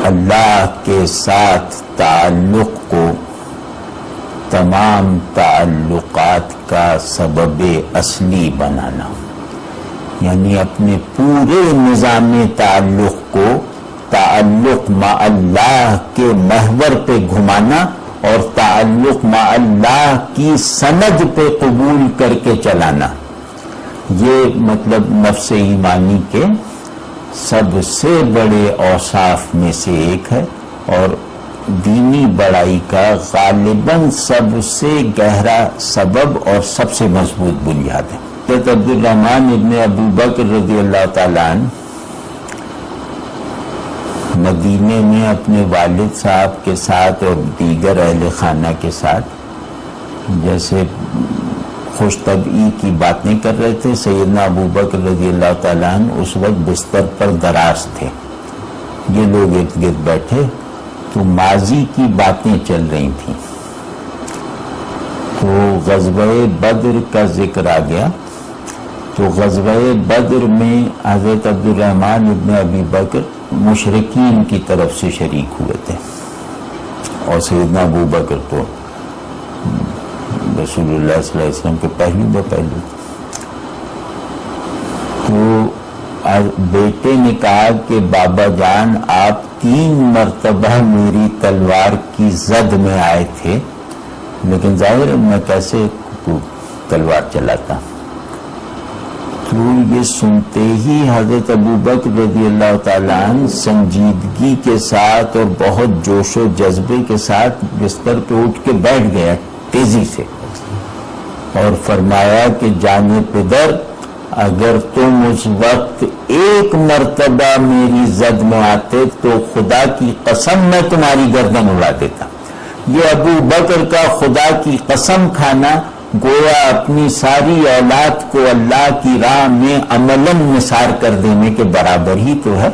اللہ کے ساتھ تعلق کو تمام تعلقات کا سبب اصلی بنانا، یعنی اپنے پورے نظام تعلق کو تعلق مع اللہ کے محور پہ گھمانا اور تعلق مع اللہ کی سند پہ قبول کر کے چلانا. یہ مطلب نفس ایمانی کے سب سے بڑے اوصاف میں سے ایک ہے اور دینی بڑائی کا غالباً سب سے گہرا سبب اور سب سے مضبوط بنیاد ہے. حضرت عبدالرحمن ابن ابو بکر رضی اللہ تعالیٰ عنہ مدینے میں اپنے والد صاحب کے ساتھ اور دیگر اہل خانہ کے ساتھ جیسے خوش طبعی کی باتیں کر رہے تھے. سیدنا ابو بکر رضی اللہ تعالیٰ عنہ اس وقت بستر پر دراز تھے. یہ لوگ ارد گرد بیٹھے تو ماضی کی باتیں چل رہی تھیں. تو غزوہ بدر کا ذکر آ گیا. تو غزوہ بدر میں حضرت عبدالرحمن ابن ابی بکر مشرکین کی طرف سے شریک ہوئے تھے اور سیدنا ابو بکر تو رسول اللہ صلی اللہ علیہ وسلم کے پہلو بہ پہلو. تو بیٹے نے کہا کہ بابا جان آپ 3 مرتبہ میری تلوار کی زد میں آئے تھے، لیکن ظاہر ہے میں کیسے تلوار چلاتا. تو یہ سنتے ہی حضرت ابو بکر رضی اللہ تعالیٰ عنہ سنجیدگی کے ساتھ اور بہت جوش و جذبے کے ساتھ بستر پہ اٹھ کے بیٹھ گیا تیزی سے اور فرمایا کہ جانے پدر اگر تم اس وقت 1 مرتبہ میری زد میں آتے تو خدا کی قسم میں تمہاری گردن اڑا دیتا. یہ ابو بکر کا خدا کی قسم کھانا گویا اپنی ساری اولاد کو اللہ کی راہ میں عملاً نثار کر دینے کے برابر ہی تو ہے.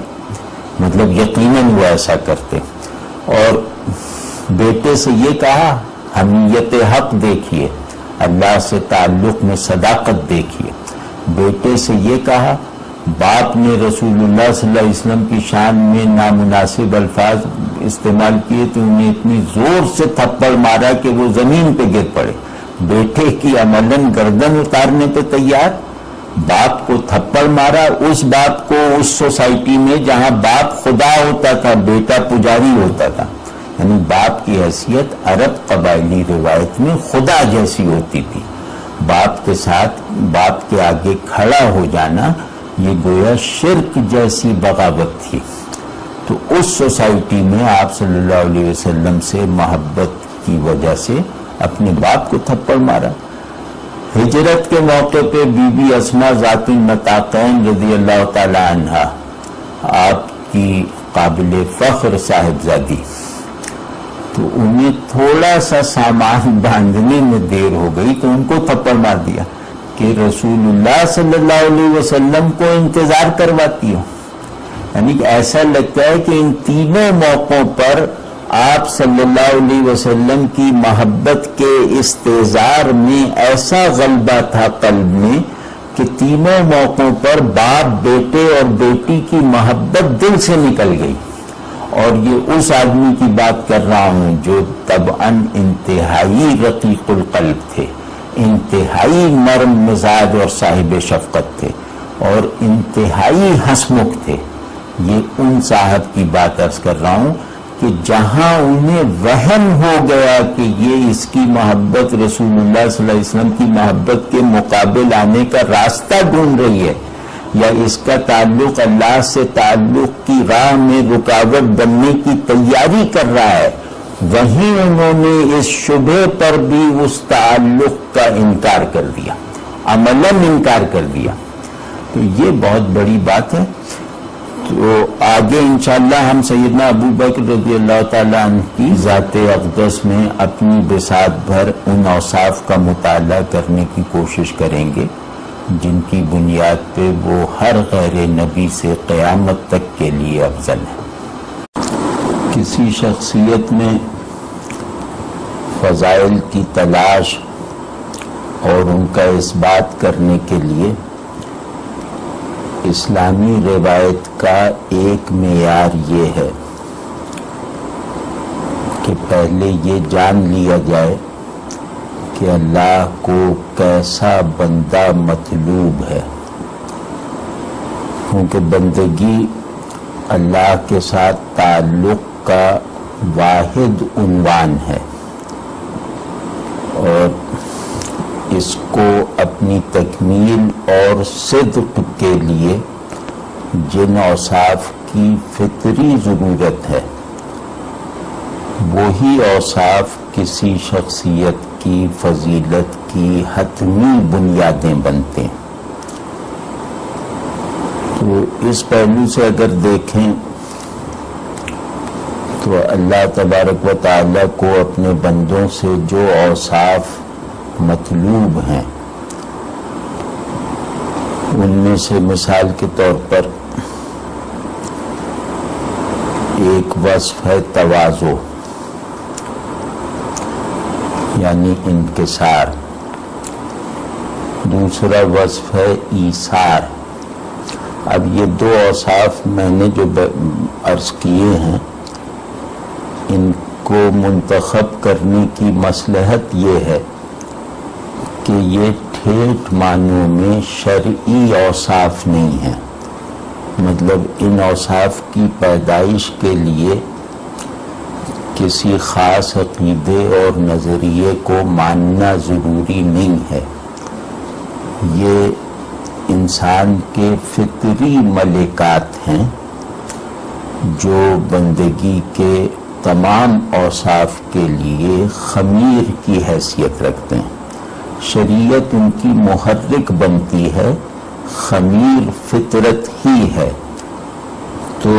مطلب یقیناً وہ ایسا کرتے. اور بیٹے سے یہ کہا حمیت حق دیکھیے، اللہ سے تعلق میں صداقت دیکھیے. بیٹے سے یہ کہا، باپ نے رسول اللہ صلی اللہ علیہ وسلم کی شان میں نامناسب الفاظ استعمال کیے تو انہیں اتنی زور سے تھپڑ مارا کہ وہ زمین پہ گر پڑے. بیٹے کی عملاً گردن اتارنے پہ تیار. باپ کو تھپڑ مارا، اس باپ کو اس سوسائٹی میں جہاں باپ خدا ہوتا تھا بیٹا پجاری ہوتا تھا، یعنی باپ کی حیثیت عرب قبائلی روایت میں خدا جیسی ہوتی تھی. باپ کے ساتھ باپ کے آگے کھڑا ہو جانا یہ گویا شرک جیسی بغاوت تھی. تو اس سوسائٹی میں آپ صلی اللہ علیہ وسلم سے محبت کی وجہ سے اپنے باپ کو تھپڑ مارا. ہجرت کے موقع پہ بی بی اسماء ذات النطاقین رضی اللہ تعالی عنہا آپ کی قابل فخر صاحبزادی، تو انہیں تھوڑا سا سامان باندھنے میں دیر ہو گئی تو ان کو تھپڑ مار دیا. کہ رسول اللہ صلی اللہ علیہ وسلم کو انتظار کرواتی ہوں. یعنی کہ ایسا لگتا ہے کہ ان تینوں موقعوں پر آپ صلی اللہ علیہ وسلم کی محبت کے استحضار میں ایسا غلبہ تھا قلب میں کہ تینوں موقعوں پر باپ، بیٹے اور بیٹی کی محبت دل سے نکل گئی. اور یہ اس آدمی کی بات کر رہا ہوں جو طبعاً انتہائی رقیق القلب تھے، انتہائی نرم مزاج اور صاحب شفقت تھے، اور انتہائی ہنسمکھ تھے. یہ ان صاحب کی بات عرض کر رہا ہوں کہ جہاں انہیں وہم ہو گیا کہ یہ اس کی محبت رسول اللہ صلی اللہ علیہ وسلم کی محبت کے مقابل آنے کا راستہ ڈھونڈ رہی ہے، یا اس کا تعلق اللہ سے تعلق کی راہ میں رکاوٹ بننے کی تیاری کر رہا ہے، وہیں انہوں نے اس شبہ پر بھی اس تعلق کا انکار کر دیا، عملاً انکار کر دیا. تو یہ بہت بڑی بات ہے. تو آگے انشاءاللہ ہم سیدنا ابو بکر رضی اللہ تعالیٰ عنہ کی ذات اقدس میں اپنی بساط بھر ان اوصاف کا مطالعہ کرنے کی کوشش کریں گے جن کی بنیاد پہ وہ ہر غیر نبی سے قیامت تک کے لیے افضل ہے. کسی شخصیت میں فضائل کی تلاش اور ان کا اثبات کرنے کے لیے اسلامی روایت کا ایک معیار یہ ہے کہ پہلے یہ جان لیا جائے کہ اللہ کو کیسا بندہ مطلوب ہے، کیونکہ بندگی اللہ کے ساتھ تعلق کا واحد عنوان ہے، اور اس کو اپنی تکمیل اور صدق کے لیے جن اوصاف کی فطری ضرورت ہے وہی اوصاف کسی شخصیت کی فضیلت کی حتمی بنیادیں بنتے ہیں. تو اس پہلو سے اگر دیکھیں تو اللہ تبارک و تعالیٰ کو اپنے بندوں سے جو اوصاف مطلوب ہیں ان میں سے مثال کے طور پر ایک وصف ہے تواضع، یعنی انکسار. دوسرا وصف ہے ایثار. اب یہ دو اوصاف میں نے جو عرض کیے ہیں ان کو منتخب کرنے کی مصلحت یہ ہے کہ یہ ٹھیٹھ معنوں میں شرعی اوصاف نہیں ہیں. مطلب ان اوصاف کی پیدائش کے لیے کسی خاص عقیدے اور نظریے کو ماننا ضروری نہیں ہے. یہ انسان کے فطری ملکات ہیں جو بندگی کے تمام اوصاف کے لیے خمیر کی حیثیت رکھتے ہیں. شریعت ان کی محرک بنتی ہے، خمیر فطرت ہی ہے. تو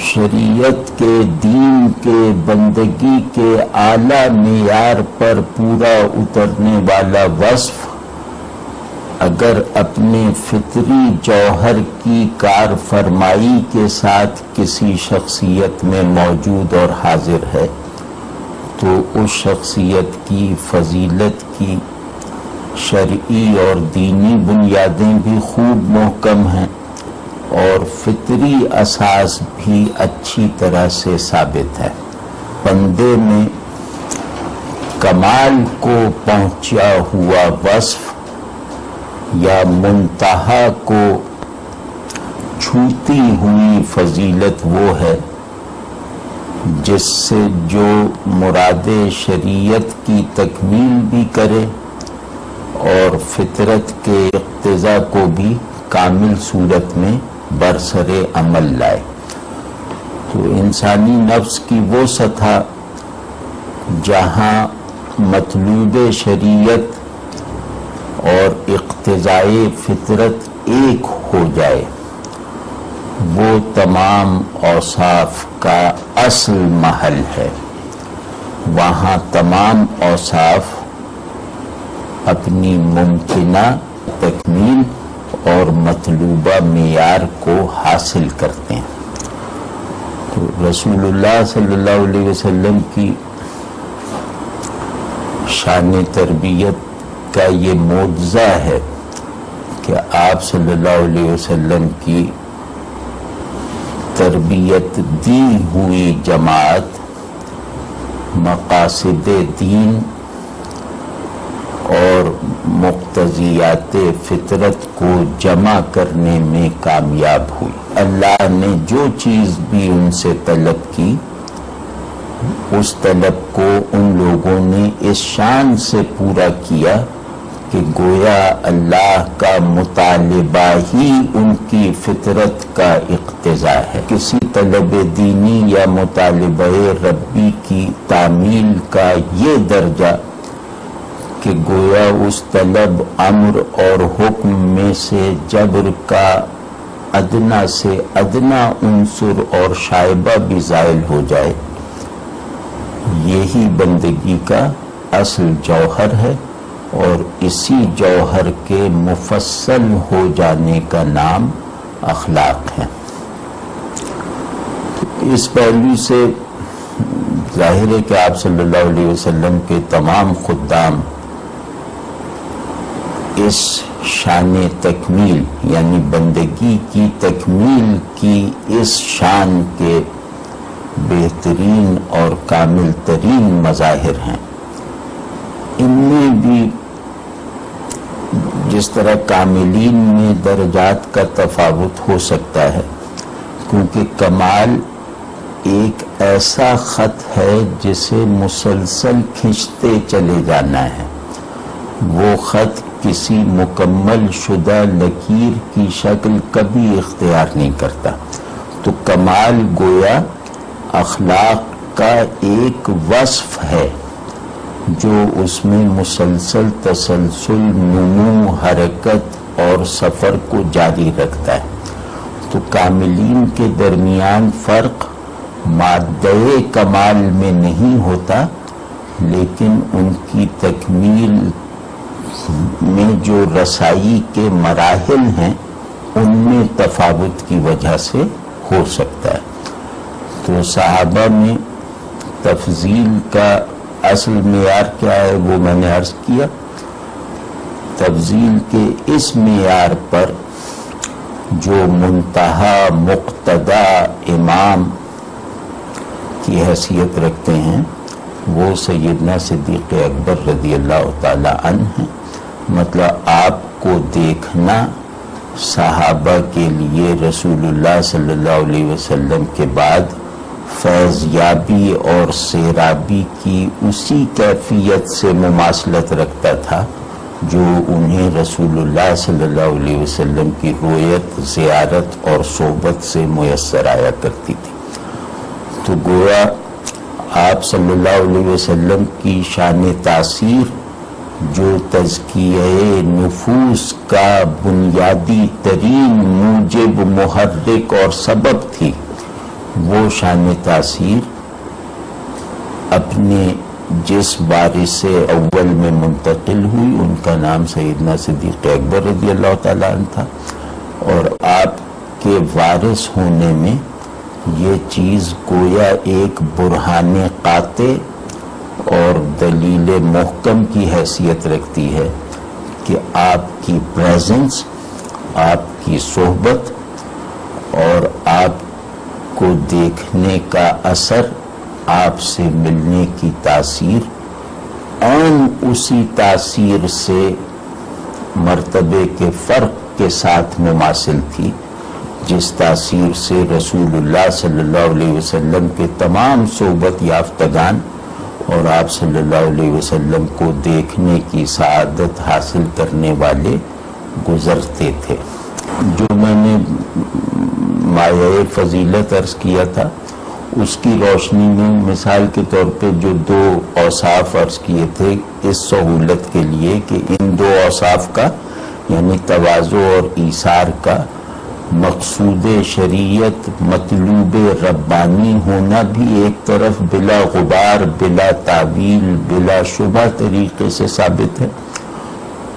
شریعت کے دین کے بندگی کے اعلیٰ معیار پر پورا اترنے والا وصف اگر اپنے فطری جوہر کی کار فرمائی کے ساتھ کسی شخصیت میں موجود اور حاضر ہے تو اس شخصیت کی فضیلت کی شرعی اور دینی بنیادیں بھی خوب محکم ہیں اور فطری اساس بھی اچھی طرح سے ثابت ہے. بندے میں کمال کو پہنچا ہوا وصف یا منتہا کو چھوتی ہوئی فضیلت وہ ہے جس سے جو مراد شریعت کی تکمیل بھی کرے اور فطرت کے اقتضاء کو بھی کامل صورت میں برسر عمل لائے. تو انسانی نفس کی وہ سطح جہاں مطلوب شریعت اور اقتضائے فطرت ایک ہو جائے وہ تمام اوصاف کا اصل محل ہے. وہاں تمام اوصاف اپنی ممکنہ تکمیل اور مطلوبہ معیار کو حاصل کرتے ہیں۔ تو رسول اللہ صلی اللہ علیہ وسلم کی شان تربیت کا یہ معجزہ ہے کہ آپ صلی اللہ علیہ وسلم کی تربیت دی ہوئی جماعت مقاصد دین اور مقتضیات فطرت کو جمع کرنے میں کامیاب ہوئی۔ اللہ نے جو چیز بھی ان سے طلب کی، اس طلب کو ان لوگوں نے اس شان سے پورا کیا کہ گویا اللہ کا مطالبہ ہی ان کی فطرت کا اقتضا ہے۔ کسی طلب دینی یا مطالبہ ربی کی تعمیل کا یہ درجہ کہ گویا اس طلب، امر اور حکم میں سے جبر کا ادنا سے ادنا عنصر اور شائبہ بھی زائل ہو جائے، یہی بندگی کا اصل جوہر ہے، اور اسی جوہر کے مفصل ہو جانے کا نام اخلاق ہے۔ اس پہلو سے ظاہر ہے کہ آپ صلی اللہ علیہ وسلم کے تمام خدام اس شان تکمیل یعنی بندگی کی تکمیل کی اس شان کے بہترین اور کامل ترین مظاہر ہیں۔ ان میں بھی جس طرح کاملین میں درجات کا تفاوت ہو سکتا ہے، کیونکہ کمال ایک ایسا خط ہے جسے مسلسل کھنچتے چلے جانا ہے، وہ خط کسی مکمل شدہ لکیر کی شکل کبھی اختیار نہیں کرتا۔ تو کمال گویا اخلاق کا ایک وصف ہے جو اس میں مسلسل تسلسل، نمو، حرکت اور سفر کو جاری رکھتا ہے۔ تو کاملین کے درمیان فرق مادہ کمال میں نہیں ہوتا، لیکن ان کی تکمیل میں جو رسائی کے مراحل ہیں ان میں تفاوت کی وجہ سے ہو سکتا ہے۔ تو صحابہ میں تفضیل کا اصل معیار کیا ہے وہ میں نے عرض کیا۔ تفضیل کے اس معیار پر جو منتہا مقتدا امام کی حیثیت رکھتے ہیں وہ سیدنا صدیق اکبر رضی اللہ تعالی عنہ ہیں۔ مطلب آپ کو دیکھنا صحابہ کے لیے رسول اللہ صلی اللہ علیہ وسلم کے بعد فیض یابی اور سیرابی کی اسی کیفیت سے مماثلت رکھتا تھا جو انہیں رسول اللہ صلی اللہ علیہ وسلم کی رؤیت، زیارت اور صحبت سے میسر آیا کرتی تھی۔ تو گویا آپ صلی اللہ علیہ وسلم کی شان تاثیر جو تزکیہ نفوس کا بنیادی ترین موجب، محرک اور سبب تھی، وہ شان تاثیر اپنے جس وارث اول میں منتقل ہوئی ان کا نام سیدنا صدیق اکبر رضی اللہ تعالیٰ عنہ تھا، اور آپ کے وارث ہونے میں یہ چیز گویا ایک برہان قاطع اور دلیل محکم کی حیثیت رکھتی ہے کہ آپ کی پریزنس، آپ کی صحبت اور آپ کو دیکھنے کا اثر، آپ سے ملنے کی تاثیر اسی تاثیر سے مرتبے کے فرق کے ساتھ مماثل تھی جس تاثیر سے رسول اللہ صلی اللہ علیہ وسلم کے تمام صحبت یافتگان اور آپ صلی اللہ علیہ وسلم کو دیکھنے کی سعادت حاصل کرنے والے گزرتے تھے۔ جو میں نے مایہ فضیلت عرض کیا تھا اس کی روشنی میں مثال کے طور پہ جو دو اوصاف عرض کیے تھے اس سہولت کے لیے کہ ان دو اوصاف کا یعنی تواضع اور ایثار کا مقصود شریعت، مطلوب ربانی ہونا بھی ایک طرف بلا غبار، بلا تعویل، بلا شبہ طریقے سے ثابت ہے،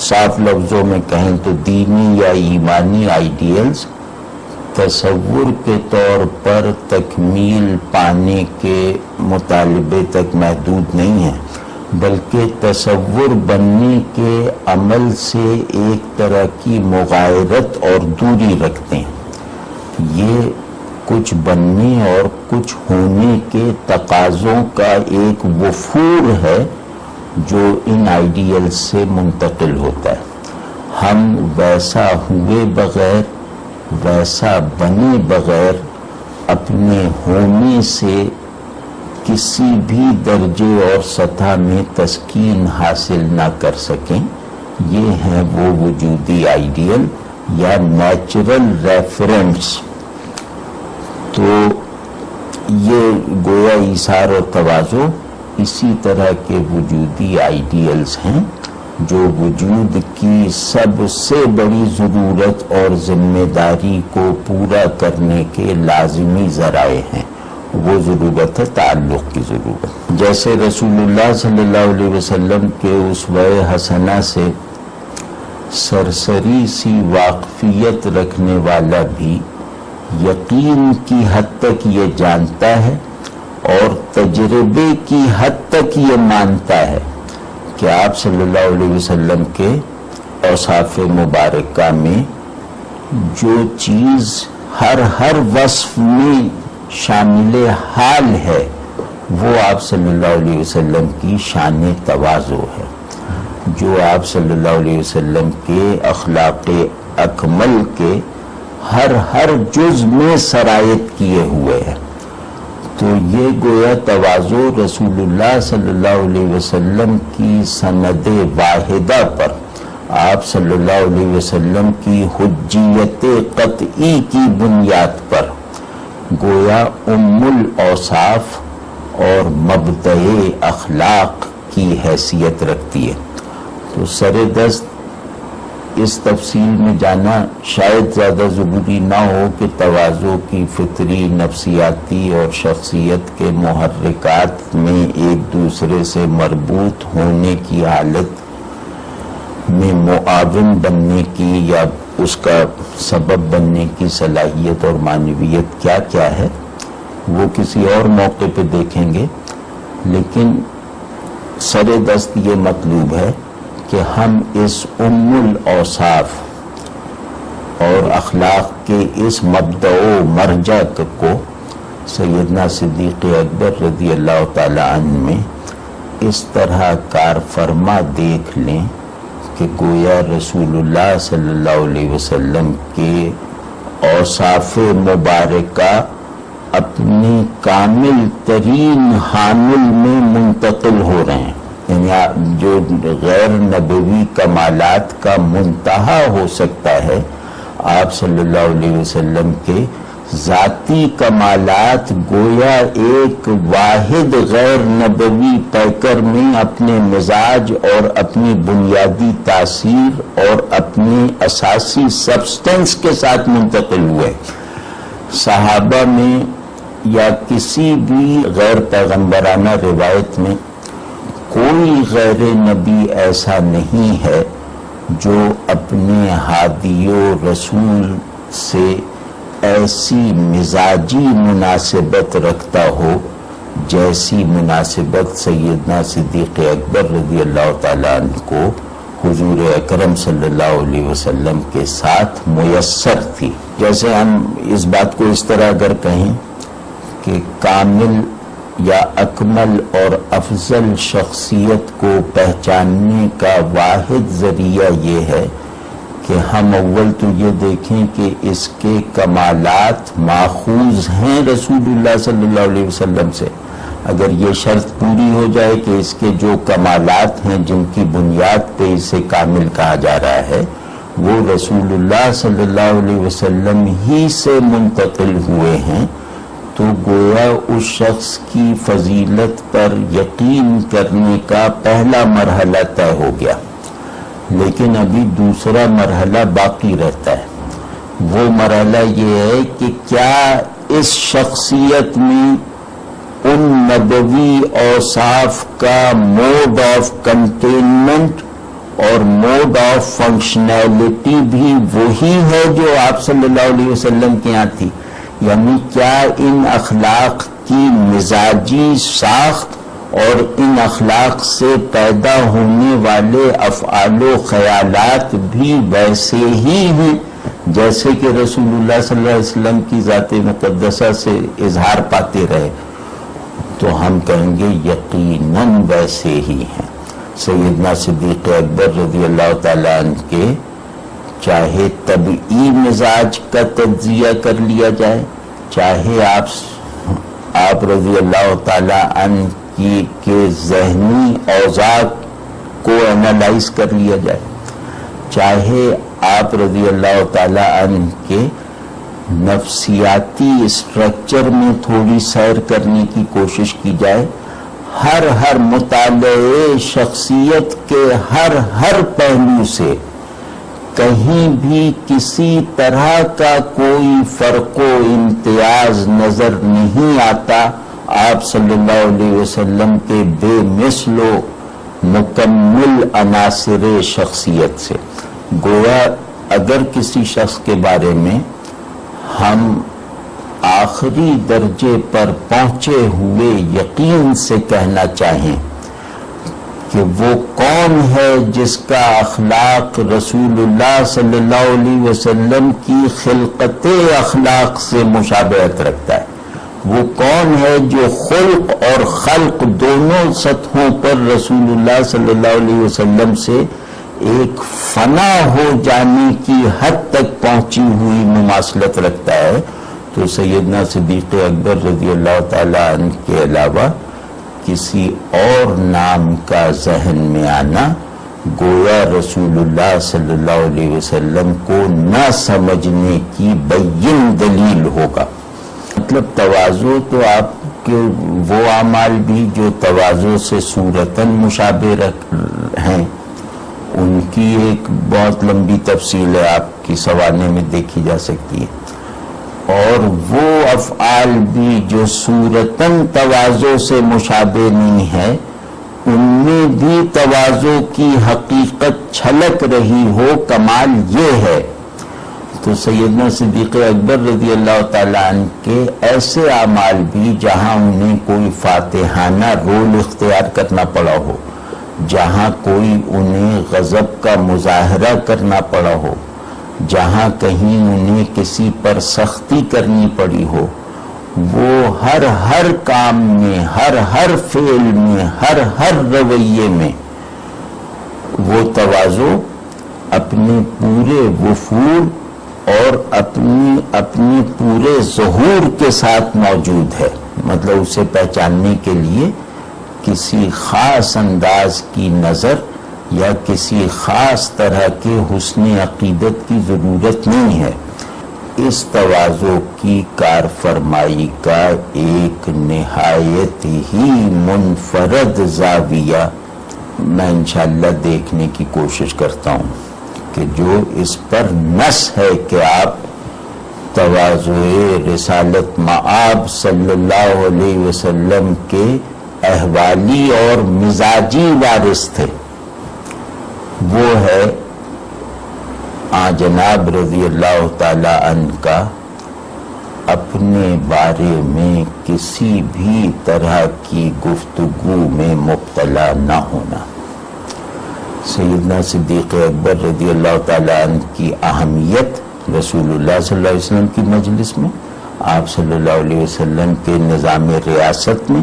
صاف لفظوں میں کہیں تو دینی یا ایمانی آئیڈیلز تصور کے طور پر تکمیل پانے کے مطالبے تک محدود نہیں ہیں، بلکہ تصور بننے کے عمل سے ایک طرح کی مغایرت اور دوری رکھتے ہیں۔ یہ کچھ بننے اور کچھ ہونے کے تقاضوں کا ایک وفور ہے جو ان آئیڈیل سے منتقل ہوتا ہے۔ ہم ویسا ہوئے بغیر، ویسا بنے بغیر اپنے ہونے سے کسی بھی درجے اور سطح میں تسکین حاصل نہ کر سکیں۔ یہ ہیں وہ وجودی آئیڈیل یا نیچرل ریفرنس۔ تو یہ گویا ایثار و تواضع اسی طرح کے وجودی آئیڈیلز ہیں جو وجود کی سب سے بڑی ضرورت اور ذمہ داری کو پورا کرنے کے لازمی ذرائع ہیں۔ وہ ضرورت ہے تعلق کی ضرورت۔ جیسے رسول اللہ صلی اللہ علیہ وسلم کے اسوہ حسنہ سے سرسری سی واقفیت رکھنے والا بھی یقین کی حد تک یہ جانتا ہے اور تجربے کی حد تک یہ مانتا ہے کہ آپ صلی اللہ علیہ وسلم کے اوصاف مبارکہ میں جو چیز ہر وصف میں شامل حال ہے وہ آپ صلی اللہ علیہ وسلم کی شان تواضع ہے، جو آپ صلی اللہ علیہ وسلم کے اخلاق اکمل کے ہر جز میں سرایت کیے ہوئے ہیں۔ تو یہ گویا تواضع رسول اللہ صلی اللہ علیہ وسلم کی سند واحدہ پر، آپ صلی اللہ علیہ وسلم کی حجیت قطعی کی بنیاد پر گویا ام الاوصاف اور مبدأ اخلاق کی حیثیت رکھتی ہے۔ تو سر دست اس تفصیل میں جانا شاید زیادہ ضروری نہ ہو کہ تواضع کی فطری، نفسیاتی اور شخصیت کے محرکات میں ایک دوسرے سے مربوط ہونے کی حالت میں معاون بننے کی یا اس کا سبب بننے کی صلاحیت اور معنویت کیا کیا ہے وہ کسی اور موقع پہ دیکھیں گے، لیکن سر دست یہ مطلوب ہے کہ ہم اس ام الاوصاف اور اخلاق کے اس مبدأ و مرجع کو سیدنا صدیق اکبر رضی اللہ تعالی عنہ میں اس طرح کار فرما دیکھ لیں کہ گویا رسول اللہ صلی اللہ علیہ وسلم کے اوصاف مبارکہ اپنی کامل ترین حامل میں منتقل ہو رہے ہیں، یعنی جو غیر نبوی کمالات کا منتہا ہو سکتا ہے آپ صلی اللہ علیہ وسلم کے ذاتی کمالات گویا ایک واحد غیر نبوی پیکر میں اپنے مزاج اور اپنی بنیادی تاثیر اور اپنی اساسی سبسٹنس کے ساتھ منتقل ہوئے۔ صحابہ میں یا کسی بھی غیر پیغمبرانہ روایت میں کوئی غیر نبی ایسا نہیں ہے جو اپنے ہادی و رسول سے ایسی مزاجی مناسبت رکھتا ہو جیسی مناسبت سیدنا صدیق اکبر رضی اللہ تعالیٰ عنہ کو حضور اکرم صلی اللہ علیہ وسلم کے ساتھ میسر تھی۔ جیسے ہم اس بات کو اس طرح اگر کہیں کہ کامل یا اکمل اور افضل شخصیت کو پہچاننے کا واحد ذریعہ یہ ہے کہ ہم اول تو یہ دیکھیں کہ اس کے کمالات ماخوذ ہیں رسول اللہ صلی اللہ علیہ وسلم سے۔ اگر یہ شرط پوری ہو جائے کہ اس کے جو کمالات ہیں جن کی بنیاد پہ اسے کامل کہا جا رہا ہے وہ رسول اللہ صلی اللہ علیہ وسلم ہی سے منتقل ہوئے ہیں، تو گویا اس شخص کی فضیلت پر یقین کرنے کا پہلا مرحلہ طے ہو گیا، لیکن ابھی دوسرا مرحلہ باقی رہتا ہے۔ وہ مرحلہ یہ ہے کہ کیا اس شخصیت میں ان نبوی اوصاف کا موڈ آف کنٹینمنٹ اور موڈ آف فنکشنالٹی بھی وہی ہے جو آپ صلی اللہ علیہ وسلم کے یہاں تھی؟ یعنی کیا ان اخلاق کی مزاجی ساخت اور ان اخلاق سے پیدا ہونے والے افعال و خیالات بھی ویسے ہی ہیں جیسے کہ رسول اللہ صلی اللہ علیہ وسلم کی ذات مقدسہ سے اظہار پاتے رہے؟ تو ہم کہیں گے یقیناً ویسے ہی ہیں۔ سیدنا صدیق اکبر رضی اللہ تعالیٰ عنہ کے چاہے طبعی مزاج کا تجزیہ کر لیا جائے، چاہے آپ رضی اللہ تعالیٰ عنہ کے ذہنی اوضاع کو انالائز کر لیا جائے، چاہے آپ رضی اللہ تعالیٰ عنہ کے نفسیاتی اسٹرکچر میں تھوڑی سیر کرنے کی کوشش کی جائے، ہر مطالعے شخصیت کے ہر پہلو سے کہیں بھی کسی طرح کا کوئی فرق و امتیاز نظر نہیں آتا آپ صلی اللہ علیہ وسلم کے بے مثل و مکمل عناصر شخصیت سے۔ گویا اگر کسی شخص کے بارے میں ہم آخری درجے پر پہنچے ہوئے یقین سے کہنا چاہیں کہ وہ کون ہے جس کا اخلاق رسول اللہ صلی اللہ علیہ وسلم کی خلقت اخلاق سے مشابہت رکھتا ہے، وہ کون ہے جو خلق اور خلق دونوں سطحوں پر رسول اللہ صلی اللہ علیہ وسلم سے ایک فنا ہو جانے کی حد تک پہنچی ہوئی مماثلت رکھتا ہے، تو سیدنا صدیق اکبر رضی اللہ تعالیٰ عنہ کے علاوہ کسی اور نام کا ذہن میں آنا گویا رسول اللہ صلی اللہ علیہ وسلم کو نہ سمجھنے کی بین دلیل ہوگا۔ مطلب تواضع تو آپ کے وہ اعمال بھی جو تواضع سے صورتاً مشابہ ہیں، ان کی ایک بہت لمبی تفصیل ہے، آپ کی سوانح میں دیکھی جا سکتی ہے، اور وہ افعال بھی جو صورتاً تواضع سے مشابہ نہیں ہے، ان میں بھی تواضع کی حقیقت چھلک رہی ہو، کمال یہ ہے۔ تو سیدنا صدیق اکبر رضی اللہ تعالیٰ عنہ کے ایسے اعمال بھی جہاں انہیں کوئی فاتحانہ رول اختیار کرنا پڑا ہو، جہاں کوئی انہیں غضب کا مظاہرہ کرنا پڑا ہو، جہاں کہیں انہیں کسی پر سختی کرنی پڑی ہو، وہ ہر کام میں، ہر فعل میں، ہر رویے میں وہ تواضع اپنے پورے وفور اور اپنی پورے ظہور کے ساتھ موجود ہے۔ مطلب اسے پہچاننے کے لیے کسی خاص انداز کی نظر یا کسی خاص طرح کے حسن عقیدت کی ضرورت نہیں ہے۔ اس تواضع کی کارفرمائی کا ایک نہایت ہی منفرد زاویہ میں انشاءاللہ دیکھنے کی کوشش کرتا ہوں کہ جو اس پر نص ہے کہ آپ تواضع رسالت مآب صلی اللہ علیہ وسلم کے احوالی اور مزاجی وارث تھے، وہ ہے جناب رضی اللہ تعالی عنہ کا اپنے بارے میں کسی بھی طرح کی گفتگو میں مبتلا نہ ہونا۔ سیدنا صدیق اکبر رضی اللہ تعالی عنہ کی اہمیت رسول اللہ صلی اللہ علیہ وسلم کی مجلس میں، آپ صلی اللہ علیہ وسلم کے نظام ریاست میں،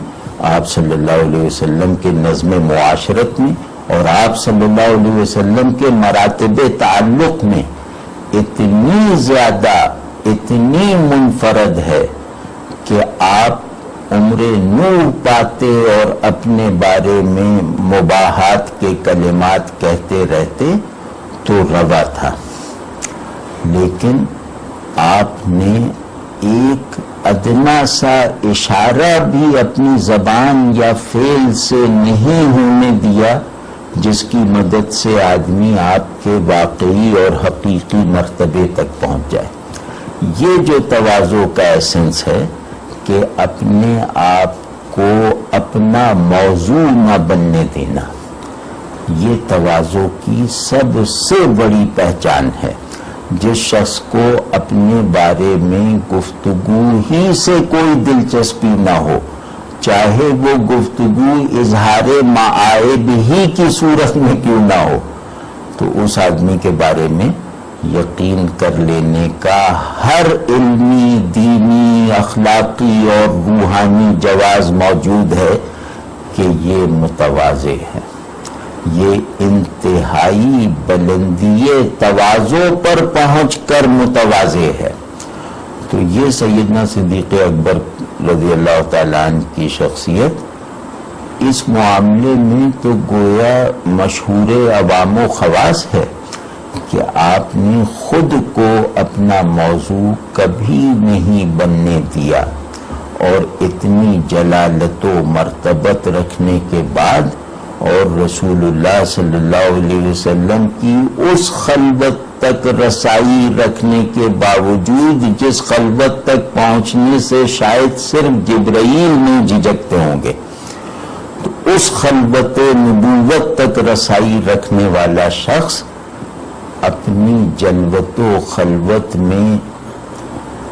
آپ صلی اللہ علیہ وسلم کے نظم معاشرت میں، اور آپ صلی اللہ علیہ وسلم کے مراتب تعلق میں اتنی زیادہ، اتنی منفرد ہے کہ آپ عمر نور پاتے اور اپنے بارے میں مباحات کے کلمات کہتے رہتے تو روا تھا، لیکن آپ نے ایک ادنا سا اشارہ بھی اپنی زبان یا فعل سے نہیں ہونے دیا جس کی مدد سے آدمی آپ کے واقعی اور حقیقی مرتبے تک پہنچ جائے۔ یہ جو تواضع کا ایسنس ہے کہ اپنے آپ کو اپنا موضوع نہ بننے دینا، یہ تواضع کی سب سے بڑی پہچان ہے۔ جس شخص کو اپنے بارے میں گفتگو ہی سے کوئی دلچسپی نہ ہو، چاہے وہ گفتگو اظہار معائب ہی کی صورت میں کیوں نہ ہو، تو اس آدمی کے بارے میں یقین کر لینے کا ہر علمی، دینی، اخلاقی اور روحانی جواز موجود ہے کہ یہ متواضع ہے، یہ انتہائی بلندی تواضع پر پہنچ کر متواضع ہے۔ تو یہ سیدنا صدیق اکبر رضی اللہ تعالیٰ عنہ کی شخصیت اس معاملے میں تو گویا مشہور عوام و خواص ہے کہ آپ نے خود کو اپنا موضوع کبھی نہیں بننے دیا، اور اتنی جلالت و مرتبت رکھنے کے بعد اور رسول اللہ صلی اللہ علیہ وسلم کی اس خلوت تک رسائی رکھنے کے باوجود جس خلوت تک پہنچنے سے شاید صرف جبرائیل نہیں جھجکتے ہوں گے، تو اس خلوت نبوت تک رسائی رکھنے والا شخص اپنی جلوت و خلوت میں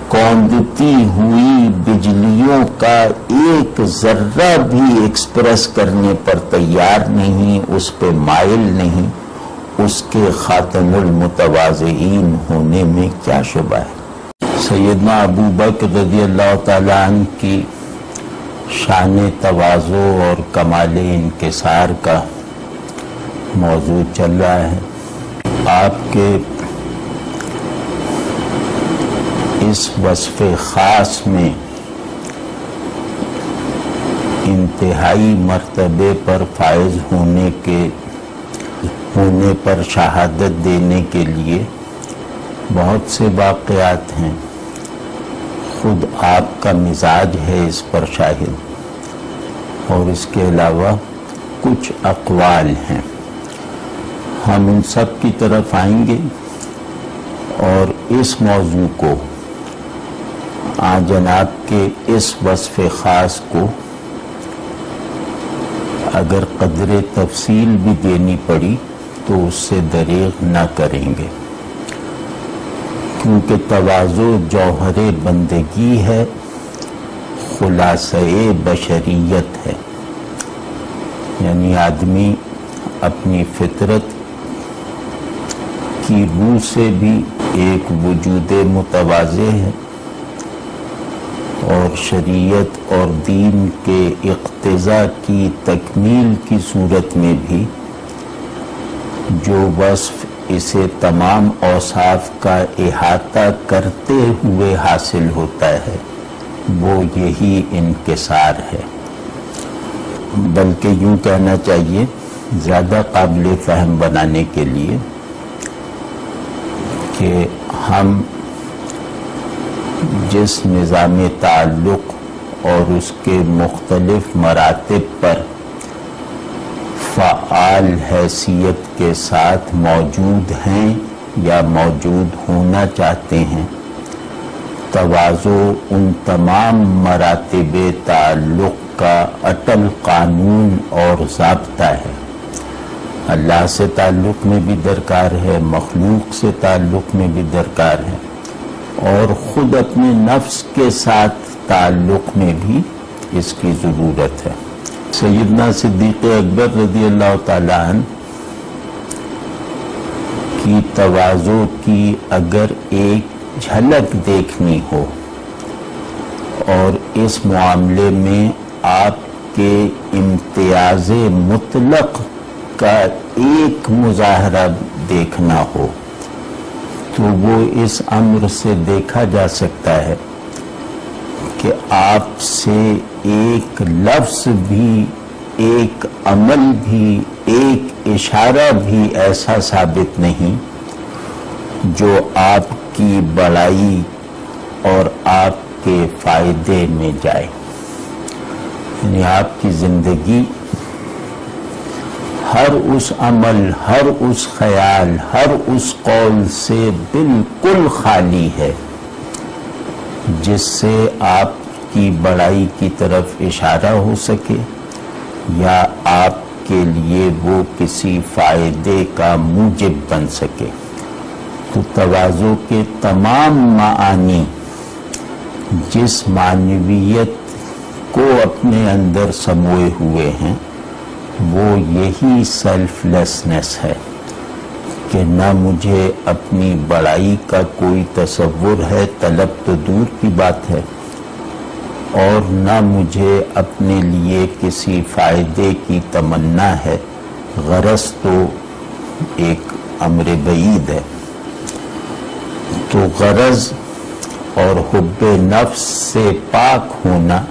کوندتی ہوئی بجلیوں کا ایک ذرہ بھی ایکسپریس کرنے پر تیار نہیں، اس پہ مائل نہیں، اس کے خاتم المتواضعین ہونے میں کیا شبہ ہے۔ سیدنا ابو بکر رضی اللہ تعالیٰ عنہ کی شان تواضع اور کمال انکسار کا موضوع چل رہا ہے۔ آپ کے اس وصف خاص میں انتہائی مرتبے پر فائز ہونے پر شہادت دینے کے لیے بہت سے واقعات ہیں، خود آپ کا مزاج ہے اس پر شاہد، اور اس کے علاوہ کچھ اقوال ہیں۔ ہم ان سب کی طرف آئیں گے اور اس موضوع کو جناب کے اس وصف خاص کو اگر قدر تفصیل بھی دینی پڑی تو اس سے دریغ نہ کریں گے، کیونکہ تواضع جوہر بندگی ہے، خلاصہ بشریت ہے، یعنی آدمی اپنی فطرت کی روح سے بھی ایک وجود متواضع ہے، اور شریعت اور دین کے اقتضاء کی تکمیل کی صورت میں بھی جو وصف اسے تمام اوصاف کا احاطہ کرتے ہوئے حاصل ہوتا ہے وہ یہی انکسار ہے، بلکہ یوں کہنا چاہیے زیادہ قابل فہم بنانے کے لیے کہ ہم جس نظام تعلق اور اس کے مختلف مراتب پر فعال حیثیت کے ساتھ موجود ہیں یا موجود ہونا چاہتے ہیں، تواضع ان تمام مراتب تعلق کا اٹل قانون اور ضابطہ ہے۔ اللہ سے تعلق میں بھی درکار ہے، مخلوق سے تعلق میں بھی درکار ہے، اور خود اپنے نفس کے ساتھ تعلق میں بھی اس کی ضرورت ہے۔ سیدنا صدیق اکبر رضی اللہ تعالیٰ عنہ کی تواضع کی اگر ایک جھلک دیکھنی ہو اور اس معاملے میں آپ کے امتیاز مطلق کا ایک مظاہرہ دیکھنا ہو تو وہ اس امر سے دیکھا جا سکتا ہے کہ آپ سے ایک لفظ بھی، ایک عمل بھی، ایک اشارہ بھی ایسا ثابت نہیں جو آپ کی بڑائی اور آپ کے فائدے میں جائے، یعنی آپ کی زندگی ہر اس عمل، ہر اس خیال، ہر اس قول سے بالکل خالی ہے جس سے آپ کی بڑائی کی طرف اشارہ ہو سکے یا آپ کے لیے وہ کسی فائدے کا موجب بن سکے۔ تو تواضع کے تمام معانی جس معنویت کو اپنے اندر سموئے ہوئے ہیں وہ یہی سیلف لیسنس ہے کہ نہ مجھے اپنی بڑائی کا کوئی تصور ہے، طلب تو دور کی بات ہے، اور نہ مجھے اپنے لیے کسی فائدے کی تمنا ہے، غرض تو ایک امر بعید ہے۔ تو غرض اور حب نفس سے پاک ہونا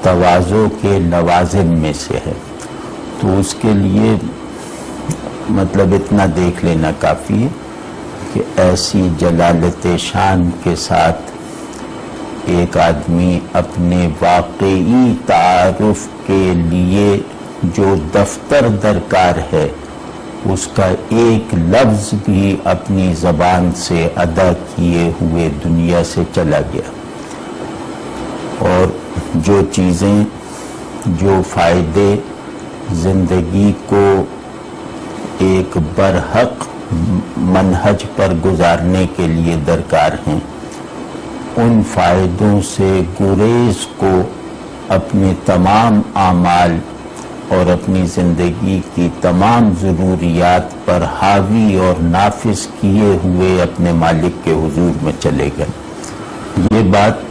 تواضع کے لوازم میں سے ہے۔ تو اس کے لیے مطلب اتنا دیکھ لینا کافی ہے کہ ایسی جلالت شان کے ساتھ ایک آدمی اپنے واقعی تعارف کے لیے جو دفتر درکار ہے اس کا ایک لفظ بھی اپنی زبان سے ادا کیے ہوئے دنیا سے چلا گیا، اور جو چیزیں، جو فائدے زندگی کو ایک برحق منہج پر گزارنے کے لیے درکار ہیں، ان فائدوں سے گریز کو اپنے تمام اعمال اور اپنی زندگی کی تمام ضروریات پر حاوی اور نافذ کیے ہوئے اپنے مالک کے حضور میں چلے گئے۔ یہ بات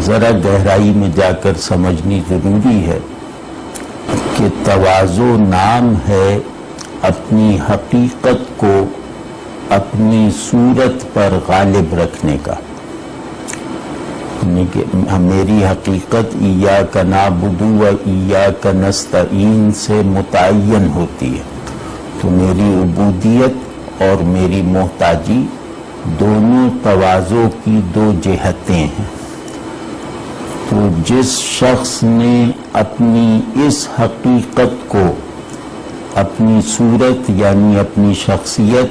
ذرا گہرائی میں جا کر سمجھنی ضروری ہے کہ تواضع نام ہے اپنی حقیقت کو اپنی صورت پر غالب رکھنے کا، یعنی کہ میری حقیقت ایاک نعبد و ایاک نستعین سے متعین ہوتی ہے۔ تو میری عبودیت اور میری محتاجی دونوں تواضع کی دو جہتیں ہیں۔ تو جس شخص نے اپنی اس حقیقت کو اپنی صورت یعنی اپنی شخصیت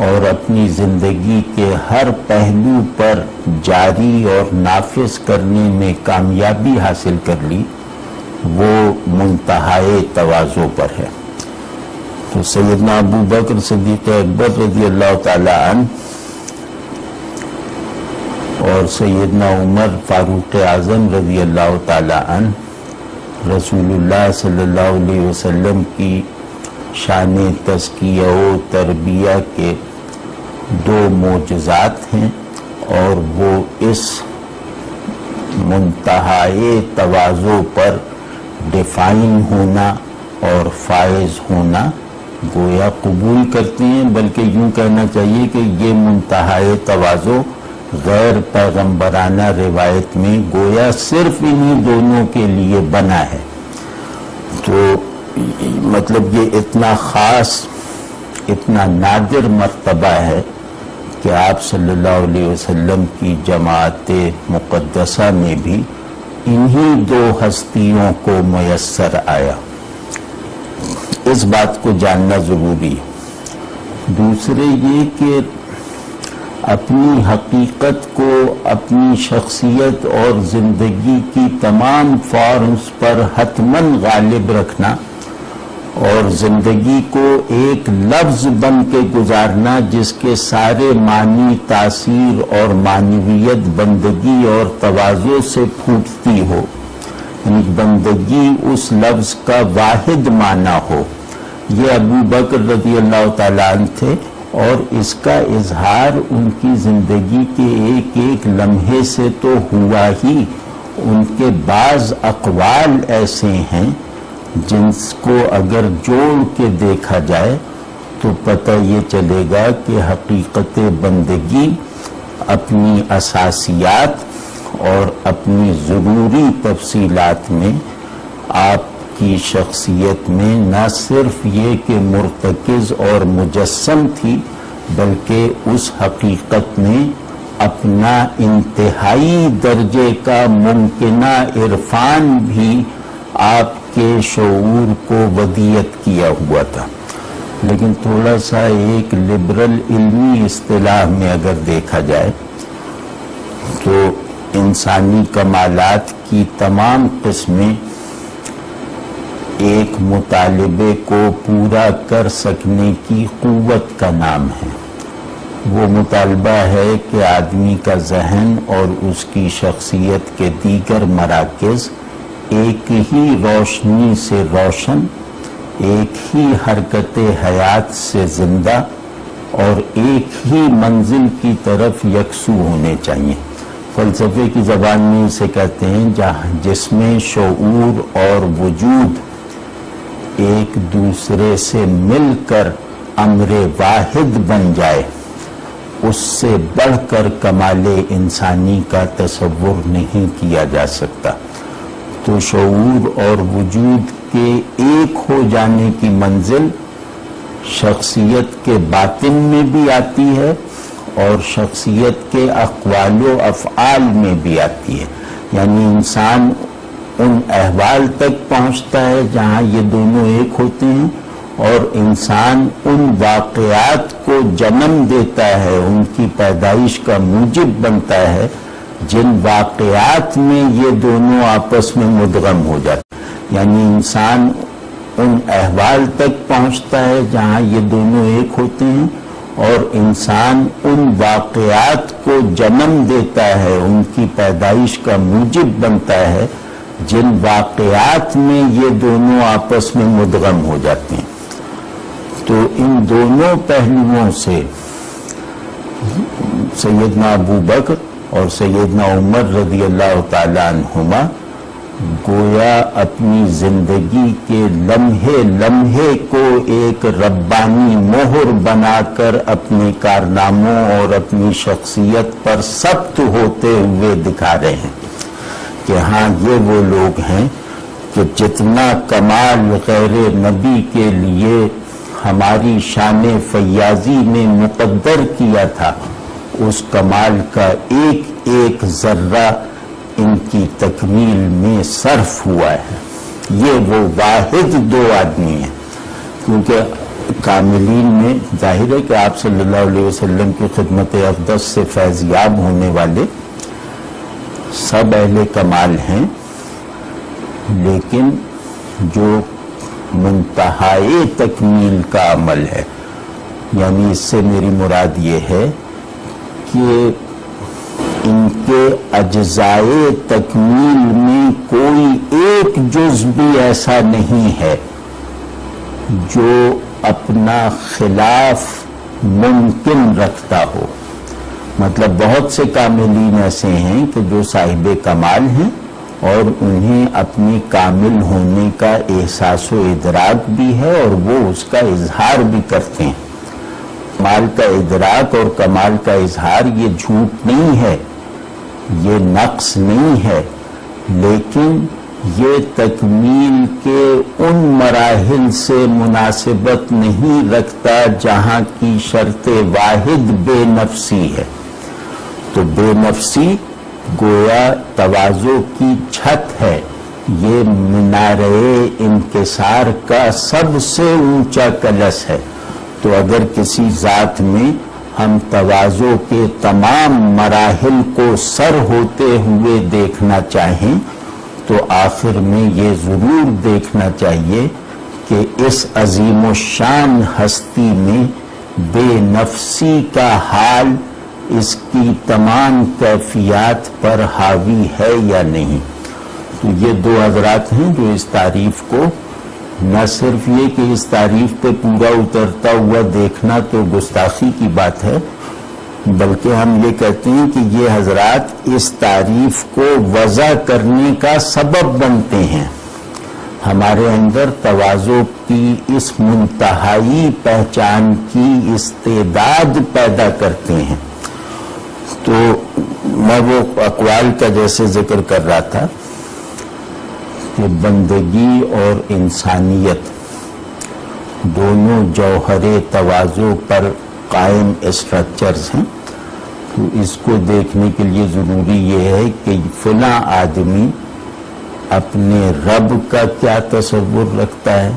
اور اپنی زندگی کے ہر پہلو پر جاری اور نافذ کرنے میں کامیابی حاصل کر لی، وہ منتہائے تواضع پر ہے۔ تو سیدنا ابو بکر صدیق اکبر رضی اللہ تعالی عنہ اور سیدنا عمر فاروق اعظم رضی اللہ تعالی عنہ رسول اللہ صلی اللہ علیہ وسلم کی شان تزکیہ و تربیہ کے دو معجزات ہیں، اور وہ اس منتہائے تواضع پر ڈیفائن ہونا اور فائز ہونا گویا قبول کرتے ہیں، بلکہ یوں کہنا چاہیے کہ یہ منتہائے تواضع غیر پیغمبرانہ روایت میں گویا صرف انہی دونوں کے لیے بنا ہے۔ تو مطلب یہ اتنا خاص، اتنا نادر مرتبہ ہے کہ آپ صلی اللہ علیہ وسلم کی جماعت مقدسہ میں بھی انہی دو ہستیوں کو میسر آیا۔ اس بات کو جاننا ضروری ہے۔ دوسرے یہ کہ اپنی حقیقت کو اپنی شخصیت اور زندگی کی تمام فارمز پر حتماً غالب رکھنا اور زندگی کو ایک لفظ بن کے گزارنا جس کے سارے معنی، تاثیر اور معنویت بندگی اور تواضع سے پھوٹتی ہو، یعنی بندگی اس لفظ کا واحد معنی ہو، یہ ابو بکر رضی اللہ تعالیٰ عنہ تھے، اور اس کا اظہار ان کی زندگی کے ایک ایک لمحے سے تو ہوا ہی۔ ان کے بعض اقوال ایسے ہیں جن کو اگر جوڑ کے دیکھا جائے تو پتہ یہ چلے گا کہ حقیقت بندگی اپنی اساسیات اور اپنی ضروری تفصیلات میں آپ کی شخصیت میں نہ صرف یہ کہ مرتکز اور مجسم تھی، بلکہ اس حقیقت میں اپنا انتہائی درجے کا ممکنہ عرفان بھی آپ کے شعور کو ودیعت کیا ہوا تھا۔ لیکن تھوڑا سا ایک لبرل علمی اصطلاح میں اگر دیکھا جائے تو انسانی کمالات کی تمام قسمیں ایک مطالبے کو پورا کر سکنے کی قوت کا نام ہے۔ وہ مطالبہ ہے کہ آدمی کا ذہن اور اس کی شخصیت کے دیگر مراکز ایک ہی روشنی سے روشن، ایک ہی حرکت حیات سے زندہ اور ایک ہی منزل کی طرف یکسو ہونے چاہیے۔ فلسفے کی زبان میں اسے کہتے ہیں جس میں شعور اور وجود ایک دوسرے سے مل کر امر واحد بن جائے، اس سے بڑھ کر کمال انسانی کا تصور نہیں کیا جا سکتا۔ تو شعور اور وجود کے ایک ہو جانے کی منزل شخصیت کے باطن میں بھی آتی ہے اور شخصیت کے اقوال و افعال میں بھی آتی ہے، یعنی انسان ان احوال تک پہنچتا ہے جہاں یہ دونوں ایک ہوتے ہیں، اور انسان ان واقعات کو جنم دیتا ہے، ان کی پیدائش کا موجب بنتا ہے جن واقعات میں یہ دونوں آپس میں مدغم ہو جاتے ہیں، یعنی انسان ان احوال تک پہنچتا ہے جہاں یہ دونوں ایک ہوتے ہیں اور انسان ان واقعات کو جنم دیتا ہے، ان کی پیدائش کا موجب بنتا ہے جن واقعات میں یہ دونوں آپس میں مدغم ہو جاتے ہیں۔ تو ان دونوں پہلوؤں سے سیدنا ابو بکر اور سیدنا عمر رضی اللہ تعالی عنہما گویا اپنی زندگی کے لمحے لمحے کو ایک ربانی مہر بنا کر اپنے کارناموں اور اپنی شخصیت پر ثبت ہوتے ہوئے دکھا رہے ہیں کہ ہاں یہ وہ لوگ ہیں کہ جتنا کمال غیر نبی کے لیے ہماری شان فیاضی نے مقدر کیا تھا، اس کمال کا ایک ایک ذرہ ان کی تکمیل میں صرف ہوا ہے۔ یہ وہ واحد دو آدمی ہیں، کیونکہ کاملین میں ظاہر ہے کہ آپ صلی اللہ علیہ وسلم کی خدمت اقدس سے فیضیاب ہونے والے سب اہل کمال ہیں، لیکن جو منتہائے تکمیل کا عمل ہے، یعنی اس سے میری مراد یہ ہے کہ ان کے اجزائے تکمیل میں کوئی ایک جز بھی ایسا نہیں ہے جو اپنا خلاف ممکن رکھتا ہو۔ مطلب بہت سے کاملین ایسے ہیں کہ جو صاحب کمال ہیں اور انہیں اپنی کامل ہونے کا احساس و ادراک بھی ہے اور وہ اس کا اظہار بھی کرتے ہیں۔ کمال کا ادراک اور کمال کا اظہار یہ جھوٹ نہیں ہے، یہ نقص نہیں ہے، لیکن یہ تکمیل کے ان مراحل سے مناسبت نہیں رکھتا جہاں کی شرط واحد بے نفسی ہے۔ تو بے نفسی گویا تواضع کی چھت ہے، یہ مینارے انکسار کا سب سے اونچا کلش ہے۔ تو اگر کسی ذات میں ہم تواضع کے تمام مراحل کو سر ہوتے ہوئے دیکھنا چاہیں تو آخر میں یہ ضرور دیکھنا چاہیے کہ اس عظیم الشان ہستی میں بے نفسی کا حال اس کی تمام کیفیات پر حاوی ہے یا نہیں۔ تو یہ دو حضرات ہیں جو اس تعریف کو نہ صرف یہ کہ اس تعریف پہ پورا اترتا ہوا دیکھنا تو گستاخی کی بات ہے، بلکہ ہم یہ کہتے ہیں کہ یہ حضرات اس تعریف کو وضع کرنے کا سبب بنتے ہیں، ہمارے اندر تواضع کی اس منتہائی پہچان کی استعداد پیدا کرتے ہیں۔ تو میں وہ اقوال کا جیسے ذکر کر رہا تھا کہ بندگی اور انسانیت دونوں جوہر تواضع پر قائم اسٹرکچرز ہیں۔ تو اس کو دیکھنے کے لیے ضروری یہ ہے کہ فلاں آدمی اپنے رب کا کیا تصور رکھتا ہے،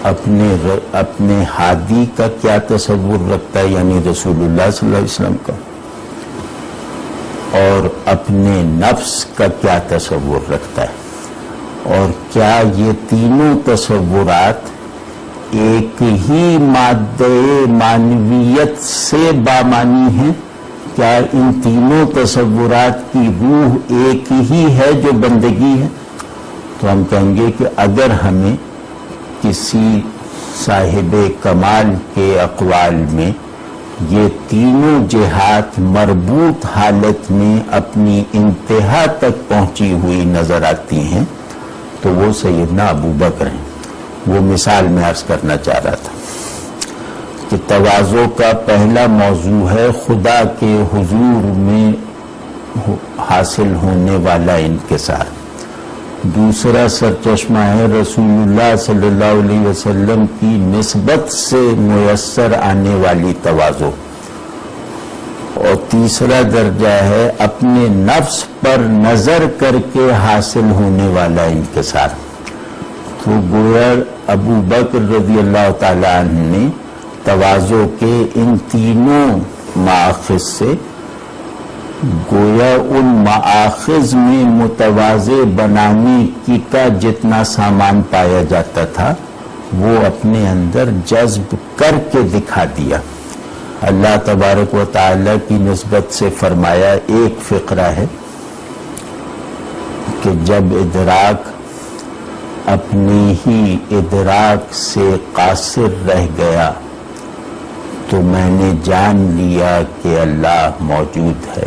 اپنے ہادی کا کیا تصور رکھتا ہے یعنی رسول اللہ صلی اللہ علیہ وسلم کا، اور اپنے نفس کا کیا تصور رکھتا ہے۔ اور کیا یہ تینوں تصورات ایک ہی مادہ معنویت سے بامانی ہیں؟ کیا ان تینوں تصورات کی روح ایک ہی ہے جو بندگی ہے؟ تو ہم کہیں گے کہ اگر ہمیں کسی صاحب کمال کے اقوال میں یہ تینوں جہات مربوط حالت میں اپنی انتہا تک پہنچی ہوئی نظر آتی ہیں تو وہ سیدنا ابو بکر ہیں۔ وہ مثال میں عرض کرنا چاہ رہا تھا کہ تواضع کا پہلا موضوع ہے خدا کے حضور میں حاصل ہونے والا انکسار، دوسرا سرچشمہ ہے رسول اللہ صلی اللہ علیہ وسلم کی نسبت سے میسر آنے والی تواضع، اور تیسرا درجہ ہے اپنے نفس پر نظر کر کے حاصل ہونے والا انکسار۔ تو گویا ابو بکر رضی اللہ تعالیٰ عنہ نے تواضع کے ان تینوں مآخذ سے گویا ان مآخذ میں متواضع بنانے کی کا جتنا سامان پایا جاتا تھا وہ اپنے اندر جذب کر کے دکھا دیا۔ اللہ تبارک و تعالی کی نسبت سے فرمایا، ایک فقرہ ہے کہ جب ادراک اپنے ہی ادراک سے قاصر رہ گیا تو میں نے جان لیا کہ اللہ موجود ہے۔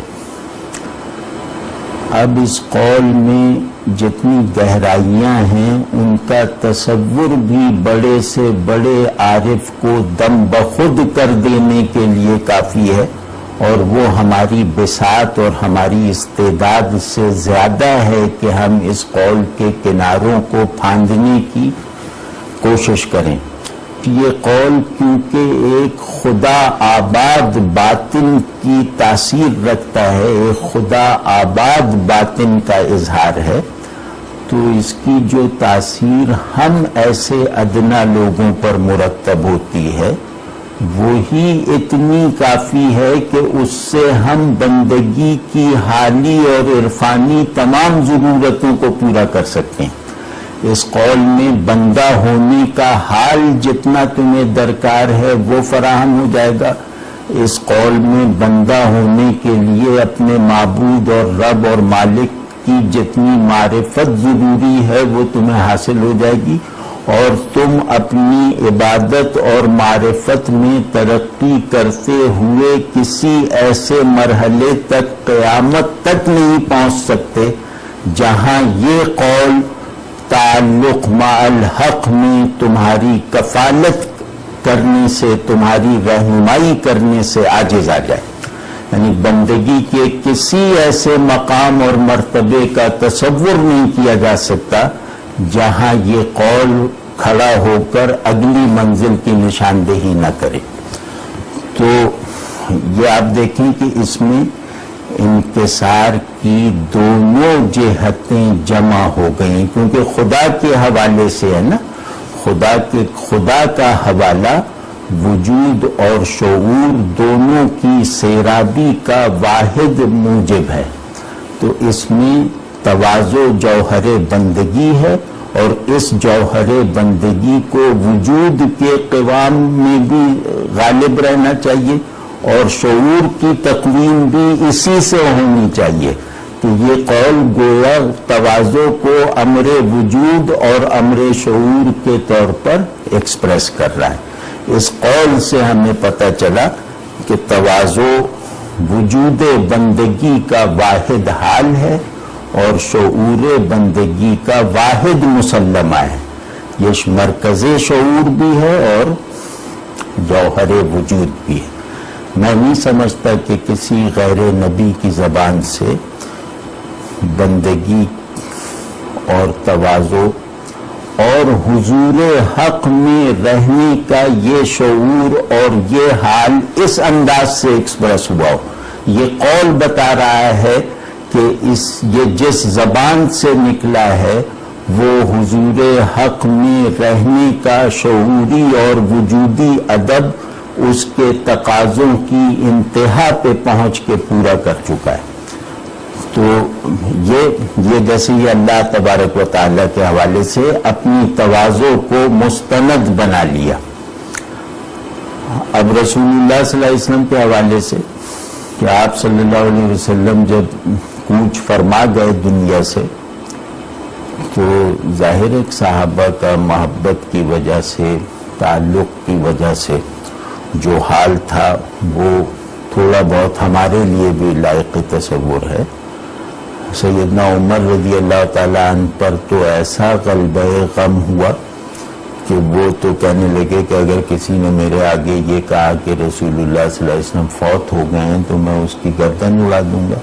اب اس قول میں جتنی گہرائیاں ہیں ان کا تصور بھی بڑے سے بڑے عارف کو دم بخود کر دینے کے لیے کافی ہے، اور وہ ہماری بساط اور ہماری استعداد سے زیادہ ہے کہ ہم اس قول کے کناروں کو پھاندنے کی کوشش کریں۔ یہ قول کیونکہ ایک خدا آباد باطن کی تاثیر رکھتا ہے، ایک خدا آباد باطن کا اظہار ہے، تو اس کی جو تاثیر ہم ایسے ادنا لوگوں پر مرتب ہوتی ہے وہی اتنی کافی ہے کہ اس سے ہم بندگی کی حالی اور عرفانی تمام ضرورتوں کو پورا کر سکتے ہیں۔ اس قول میں بندہ ہونے کا حال جتنا تمہیں درکار ہے وہ فراہم ہو جائے گا، اس قول میں بندہ ہونے کے لیے اپنے معبود اور رب اور مالک کی جتنی معرفت ضروری ہے وہ تمہیں حاصل ہو جائے گی، اور تم اپنی عبادت اور معرفت میں ترقی کرتے ہوئے کسی ایسے مرحلے تک قیامت تک نہیں پہنچ سکتے جہاں یہ قول تعلق مع الحق میں تمہاری کفالت کرنے سے، تمہاری رہنمائی کرنے سے عاجز آ جائے۔ یعنی بندگی کے کسی ایسے مقام اور مرتبے کا تصور نہیں کیا جا سکتا جہاں یہ قول کھڑا ہو کر اگلی منزل کی نشاندہی نہ کرے۔ تو یہ آپ دیکھیں کہ اس میں انکسار کی دونوں جہتیں جمع ہو گئیں، کیونکہ خدا کے حوالے سے ہے نا، خدا کا حوالہ وجود اور شعور دونوں کی سیرابی کا واحد موجب ہے۔ تو اس میں تواضع جوہر بندگی ہے، اور اس جوہر بندگی کو وجود کے قوام میں بھی غالب رہنا چاہیے، اور شعور کی تقویم بھی اسی سے ہونی چاہیے۔ تو یہ قول گویا تواضع کو امر وجود اور امر شعور کے طور پر ایکسپریس کر رہا ہے۔ اس قول سے ہمیں پتہ چلا کہ تواضع وجود بندگی کا واحد حال ہے اور شعور بندگی کا واحد مسلمہ ہے۔ یہ مرکز شعور بھی ہے اور جوہر وجود بھی ہے۔ میں نہیں سمجھتا کہ کسی غیر نبی کی زبان سے بندگی اور تواضع اور حضور حق میں رہنے کا یہ شعور اور یہ حال اس انداز سے ایکسپریس ہوا ہو۔ یہ قول بتا رہا ہے کہ یہ جس زبان سے نکلا ہے وہ حضور حق میں رہنے کا شعوری اور وجودی ادب اس کے تقاضوں کی انتہا پہ پہنچ کے پورا کر چکا ہے۔ تو یہ جیسے یہ اللہ تبارک و تعالیٰ کے حوالے سے اپنی تواضع کو مستند بنا لیا. اب رسول اللہ صلی اللہ علیہ وسلم کے حوالے سے کہ آپ صلی اللہ علیہ وسلم جب کوچ فرما گئے دنیا سے تو ظاہر ایک صحابہ کا محبت کی وجہ سے، تعلق کی وجہ سے جو حال تھا وہ تھوڑا بہت ہمارے لیے بھی لائق تصور ہے. سیدنا عمر رضی اللہ تعالیٰ عنہ پر تو ایسا غلبہ غم ہوا کہ وہ تو کہنے لگے کہ اگر کسی نے میرے آگے یہ کہا کہ رسول اللہ صلی اللہ علیہ وسلم فوت ہو گئے ہیں تو میں اس کی گردن اڑا دوں گا.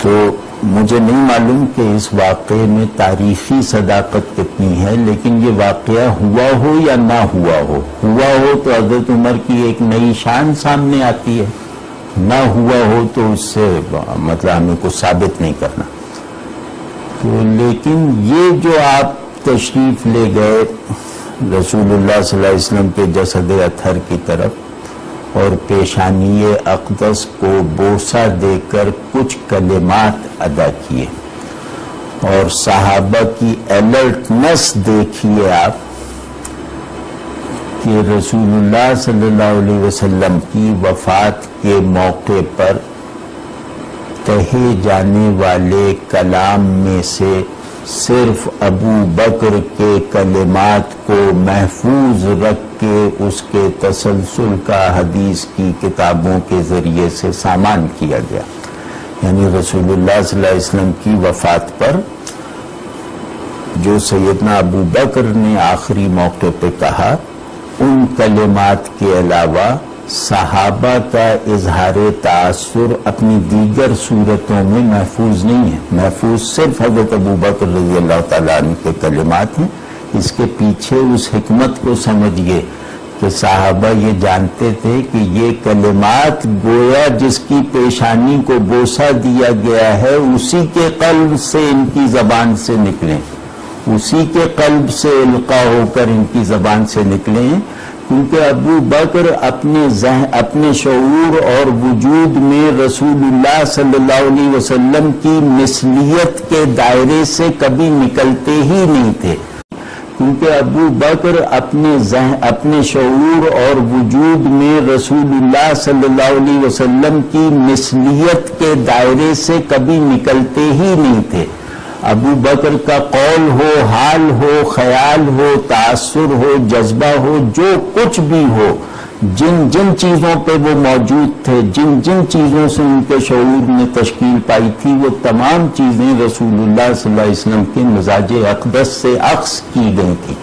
تو مجھے نہیں معلوم کہ اس واقعے میں تاریخی صداقت کتنی ہے، لیکن یہ واقعہ ہوا ہو یا نہ ہوا ہو تو حضرت عمر کی ایک نئی شان سامنے آتی ہے، نہ ہوا ہو تو اس سے مطلب ہمیں کچھ ثابت نہیں کرنا. تو لیکن یہ جو آپ تشریف لے گئے رسول اللہ صلی اللہ علیہ وسلم کے جسد اطہر کی طرف اور پیشانی اقدس کو بوسہ دے کر کچھ کلمات ادا کیے اور صحابہ کی الرٹنس دیکھیے آپ کہ رسول اللہ صلی اللہ علیہ وسلم کی وفات کے موقع پر کہے جانے والے کلام میں سے صرف ابو بکر کے کلمات کو محفوظ رکھ کے اس کے تسلسل کا حدیث کی کتابوں کے ذریعے سے سامان کیا گیا. یعنی رسول اللہ صلی اللہ علیہ وسلم کی وفات پر جو سیدنا ابو بکر نے آخری موقع پہ کہا ان کلمات کے علاوہ صحابہ کا اظہار تاثر اپنی دیگر صورتوں میں محفوظ نہیں ہے. محفوظ صرف حضرت ابو بکر رضی اللہ تعالیٰ عنہ کے کلمات ہیں. اس کے پیچھے اس حکمت کو سمجھئے کہ صحابہ یہ جانتے تھے کہ یہ کلمات گویا جس کی پیشانی کو بوسہ دیا گیا ہے اسی کے قلب سے ان کی زبان سے نکلیں، اسی کے قلب سے القاء ہو کر ان کی زبان سے نکلیں، کیونکہ ابو بکر اپنے شعور اور وجود میں رسول اللہ صلی اللہ علیہ وسلم کی مثلیت کے دائرے سے کبھی نکلتے ہی نہیں تھے. کیونکہ ابو بکر اپنے شعور اور وجود میں رسول اللہ صلی اللہ علیہ وسلم کی مثلیت کے دائرے سے کبھی نکلتے ہی نہیں تھے. ابو بکر کا قول ہو، حال ہو، خیال ہو، تاثر ہو، جذبہ ہو، جو کچھ بھی ہو، جن جن چیزوں پہ وہ موجود تھے، جن جن چیزوں سے ان کے شعور نے تشکیل پائی تھی، وہ تمام چیزیں رسول اللہ صلی اللہ علیہ وسلم کے مزاج اقدس سے اخذ کی گئی تھی.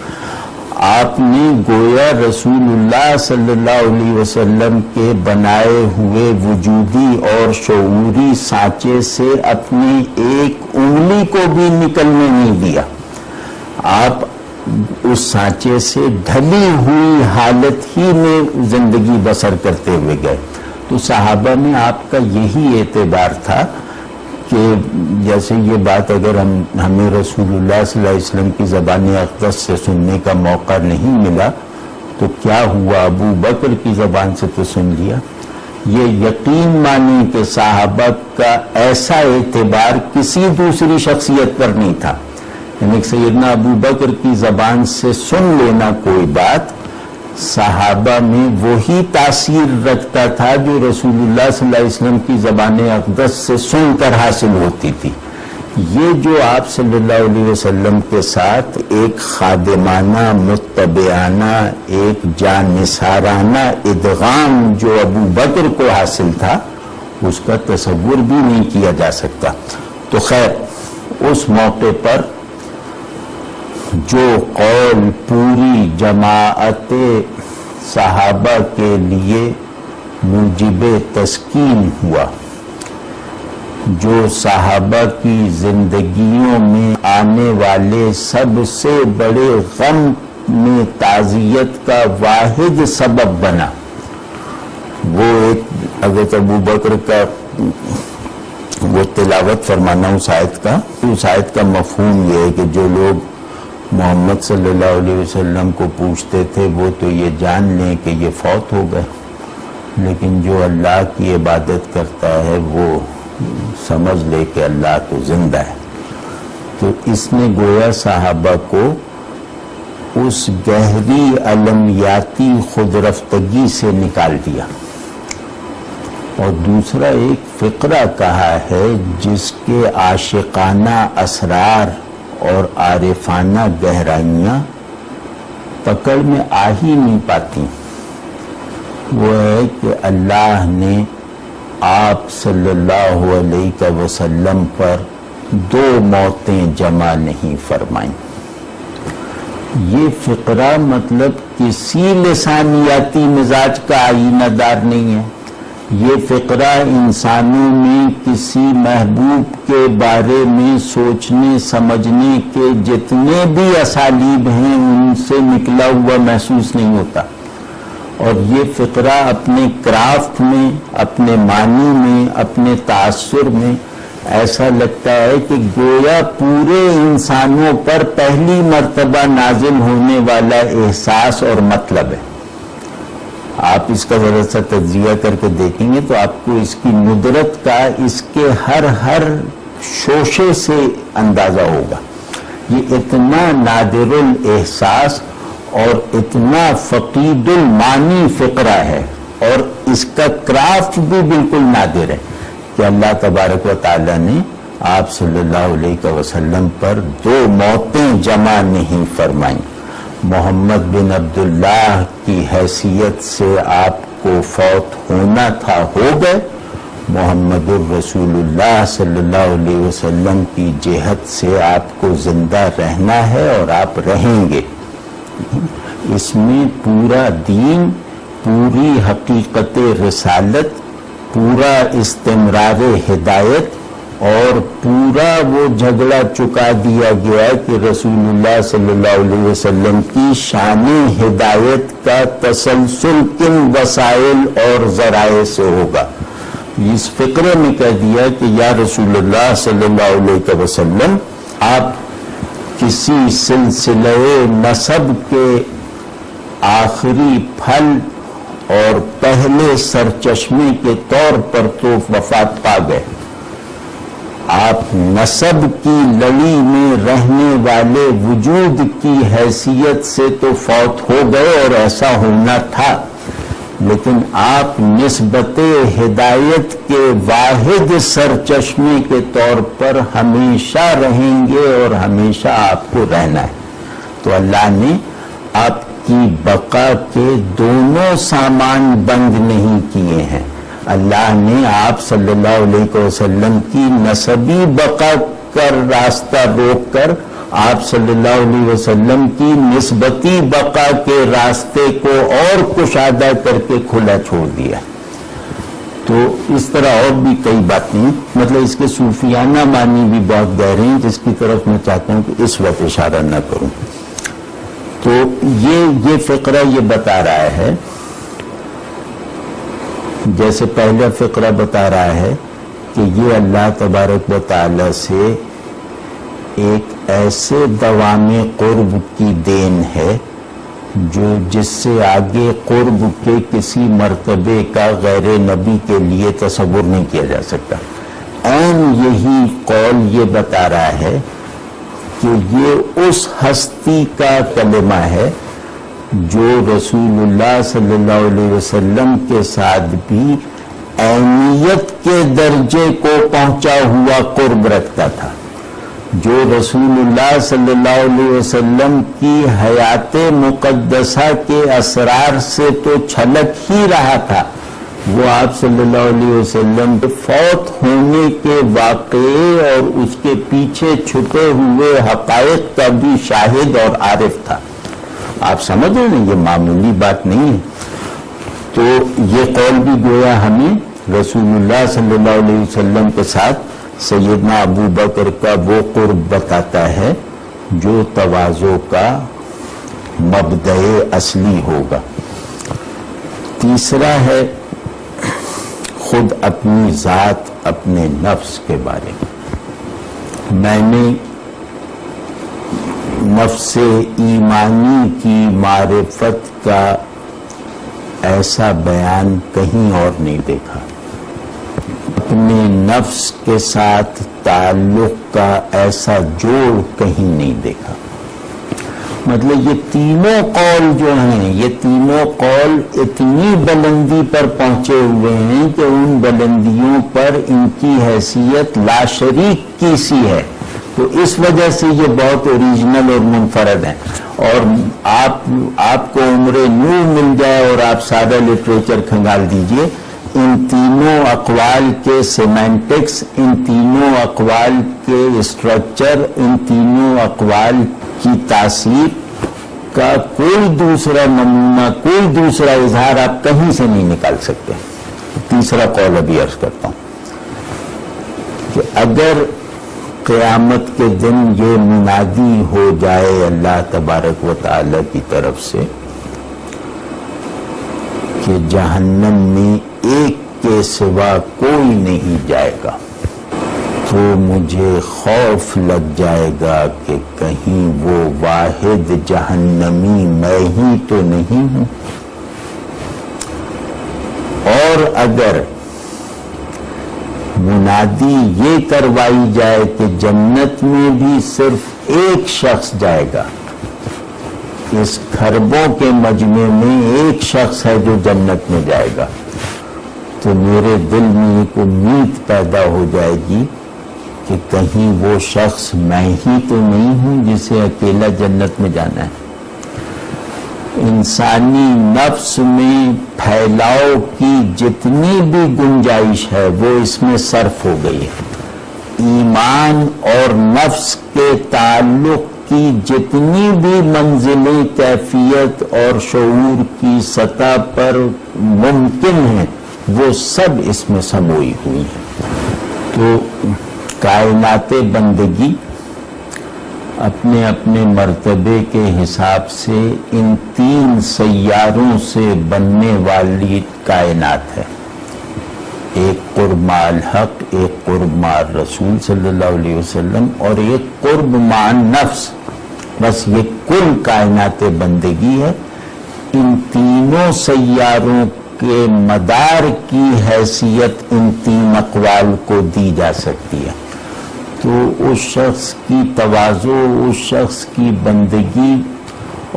آپ نے گویا رسول اللہ صلی اللہ علیہ وسلم کے بنائے ہوئے وجودی اور شعوری سانچے سے اپنی ایک انگلی کو بھی نکلنے نہیں دیا. آپ اس سانچے سے ڈھلی ہوئی حالت ہی میں زندگی بسر کرتے ہوئے گئے. تو صحابہ میں آپ کا یہی اعتبار تھا کہ جیسے یہ بات اگر ہمیں رسول اللہ صلی اللہ علیہ وسلم کی زبان اقدس سے سننے کا موقع نہیں ملا تو کیا ہوا، ابو بکر کی زبان سے تو سن لیا. یہ یقین مانی کہ صحابہ کا ایسا اعتبار کسی دوسری شخصیت پر نہیں تھا. یعنی سیدنا ابو بکر کی زبان سے سن لینا کوئی بات صحابہ میں وہی تاثیر رکھتا تھا جو رسول اللہ صلی اللہ علیہ وسلم کی زبان اقدس سے سن کر حاصل ہوتی تھی. یہ جو آپ صلی اللہ علیہ وسلم کے ساتھ ایک خادمانہ، متبعانہ، ایک جانثارانہ ادغام جو ابو بکر کو حاصل تھا اس کا تصور بھی نہیں کیا جا سکتا. تو خیر اس موقع پر جو قول پوری جماعت صحابہ کے لیے موجب تسکین ہوا، جو صحابہ کی زندگیوں میں آنے والے سب سے بڑے غم میں تعزیت کا واحد سبب بنا، وہ ایک حضرت ابو بکر کا وہ تلاوت فرمانا اس آیت کا مفہوم یہ ہے کہ جو لوگ محمد صلی اللہ علیہ وسلم کو پوچھتے تھے وہ تو یہ جان لیں کہ یہ فوت ہو گئے، لیکن جو اللہ کی عبادت کرتا ہے وہ سمجھ لے کہ اللہ تو زندہ ہے. تو اس نے گویا صحابہ کو اس گہری علمیاتی خود رفتگی سے نکال دیا. اور دوسرا ایک فقرہ کہا ہے جس کے عاشقانہ اسرار اور عارفانہ گہرائیاں پکڑ میں آ ہی نہیں پاتی. وہ ہے کہ اللہ نے آپ صلی اللہ علیہ وسلم پر 2 موتیں جمع نہیں فرمائیں. یہ فقرہ مطلب کسی لسانیاتی مزاج کا آئینہ دار نہیں ہے. یہ فقرہ انسانوں میں کسی محبوب کے بارے میں سوچنے سمجھنے کے جتنے بھی اسالیب ہیں ان سے نکلا ہوا محسوس نہیں ہوتا. اور یہ فقرہ اپنے کرافٹ میں، اپنے معنی میں، اپنے تاثر میں ایسا لگتا ہے کہ گویا پورے انسانوں پر پہلی مرتبہ نازل ہونے والا احساس اور مطلب ہے. آپ اس کا ذرا سا تجزیہ کر کے دیکھیں گے تو آپ کو اس کی ندرت کا اس کے ہر شوشے سے اندازہ ہوگا. یہ اتنا نادر الاحساس اور اتنا فقید المعنی فقرہ ہے اور اس کا کرافٹ بھی بالکل نادر ہے کہ اللہ تبارک و تعالی نے آپ صلی اللہ علیہ وسلم پر 2 موتیں جمع نہیں فرمائیں. محمد بن عبداللہ کی حیثیت سے آپ کو فوت ہونا تھا، ہو گئے. محمد الرسول اللہ صلی اللہ علیہ وسلم کی جہت سے آپ کو زندہ رہنا ہے اور آپ رہیں گے. اس میں پورا دین، پوری حقیقت رسالت، پورا استمرار ہدایت اور پورا وہ جھگڑا چکا دیا گیا کہ رسول اللہ صلی اللہ علیہ وسلم کی شان ہدایت کا تسلسل کن وسائل اور ذرائع سے ہوگا. اس فقرے میں کہہ دیا کہ یا رسول اللہ صلی اللہ علیہ وسلم، آپ کسی سلسلہ نسب کے آخری پھل اور پہلے سرچشمے کے طور پر تو وفات پا گئے. آپ نسب کی لڑی میں رہنے والے وجود کی حیثیت سے تو فوت ہو گئے اور ایسا ہونا تھا، لیکن آپ نسبت ہدایت کے واحد سرچشمے کے طور پر ہمیشہ رہیں گے اور ہمیشہ آپ کو رہنا ہے. تو اللہ نے آپ کی بقا کے دونوں سامان بند نہیں کیے ہیں. اللہ نے آپ صلی اللہ علیہ وسلم کی نسبی بقا کر راستہ روک کر آپ صلی اللہ علیہ وسلم کی نسبتی بقا کے راستے کو اور کشادہ کر کے کھلا چھوڑ دیا. تو اس طرح اور بھی کئی باتیں، مطلب اس کے صوفیانہ معنی بھی بہت گہرے ہیں جس کی طرف میں چاہتا ہوں کہ اس وقت اشارہ نہ کروں. تو یہ فقرہ یہ بتا رہا ہے، جیسے پہلا فقرہ بتا رہا ہے کہ یہ اللہ تبارک و تعالی سے ایک ایسے دوام قرب کی دین ہے جس سے آگے قرب کے کسی مرتبے کا غیر نبی کے لیے تصور نہیں کیا جا سکتا. عین یہی قول یہ بتا رہا ہے کہ یہ اس ہستی کا کلمہ ہے جو رسول اللہ صلی اللہ علیہ وسلم کے ساتھ بھی عینیت کے درجے کو پہنچا ہوا قرب رکھتا تھا، جو رسول اللہ صلی اللہ علیہ وسلم کی حیات مقدسہ کے اسرار سے تو چھلک ہی رہا تھا. وہ آپ صلی اللہ علیہ وسلم کے فوت ہونے کے واقعے اور اس کے پیچھے چھپے ہوئے حقائق کا بھی شاہد اور عارف تھا. آپ سمجھ رہے ہیں، یہ معمولی بات نہیں ہے. تو یہ قول بھی گویا ہمیں رسول اللہ صلی اللہ علیہ وسلم کے ساتھ سیدنا ابو بکر کا وہ قرب بتاتا ہے جو تواضع کا مبدأ اصلی ہوگا. تیسرا ہے خود اپنی ذات، اپنے نفس کے بارے میں نے نفس ایمانی کی معرفت کا ایسا بیان کہیں اور نہیں دیکھا. اپنے نفس کے ساتھ تعلق کا ایسا جوڑ کہیں نہیں دیکھا. مطلب یہ تینوں قول جو ہیں، یہ تینوں قول اتنی بلندی پر پہنچے ہوئے ہیں کہ ان بلندیوں پر ان کی حیثیت لا شریک کی سی ہے. تو اس وجہ سے یہ بہت اوریجنل اور منفرد ہیں. اور آپ کو عمر نور مل جائے اور آپ سادہ لٹریچر کھنگال دیجئے، ان تینوں اقوال کے سیمینٹکس، ان تینوں اقوال کے اسٹرکچر، ان تینوں اقوال کی تاثیر کا کوئی دوسرا نمونہ، کوئی دوسرا اظہار آپ کہیں سے نہیں نکال سکتے. تیسرا قول ابھی عرض کرتا ہوں کہ اگر قیامت کے دن یہ منادی ہو جائے اللہ تبارک و تعالی کی طرف سے کہ جہنم میں ایک کے سوا کوئی نہیں جائے گا، تو مجھے خوف لگ جائے گا کہ کہیں وہ واحد جہنمی میں ہی تو نہیں ہوں. اور اگر منادی یہ کروائی جائے کہ جنت میں بھی صرف ایک شخص جائے گا، اس کھربوں کے مجمع میں ایک شخص ہے جو جنت میں جائے گا، تو میرے دل میں ایک امید پیدا ہو جائے گی کہ کہیں وہ شخص میں ہی تو نہیں ہوں جسے اکیلا جنت میں جانا ہے. انسانی نفس میں پھیلاؤ کی جتنی بھی گنجائش ہے وہ اس میں صرف ہو گئی ہے. ایمان اور نفس کے تعلق کی جتنی بھی منزلیں کیفیت اور شعور کی سطح پر ممکن ہیں وہ سب اس میں سموئی ہوئی ہیں. تو کائنات بندگی اپنے اپنے مرتبے کے حساب سے ان تین سیاروں سے بننے والی کائنات ہے. ایک قرب مع الحق، ایک قرب مع الرسول صلی اللہ علیہ وسلم، اور ایک قرب مع النفس. بس یہ کل کائنات بندگی ہے. ان تینوں سیاروں کے مدار کی حیثیت ان تین اقوال کو دی جا سکتی ہے. تو اس شخص کی تواضع، اس شخص کی بندگی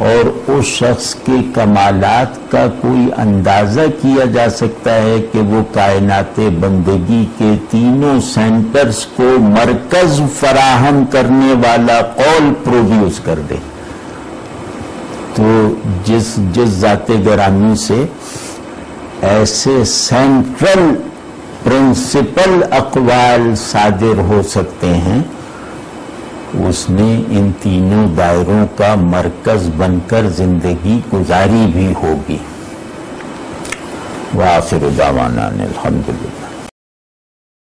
اور اس شخص کے کمالات کا کوئی اندازہ کیا جا سکتا ہے کہ وہ کائنات بندگی کے تینوں سینٹرز کو مرکز فراہم کرنے والا قول پروڈیوس کر دے. تو جس ذات گرامی سے ایسے سینٹرل پرنسپل اقوال صادر ہو سکتے ہیں، اس نے ان تینوں دائروں کا مرکز بن کر زندگی گزاری بھی ہوگی. وآخر دعوانا الحمدللہ.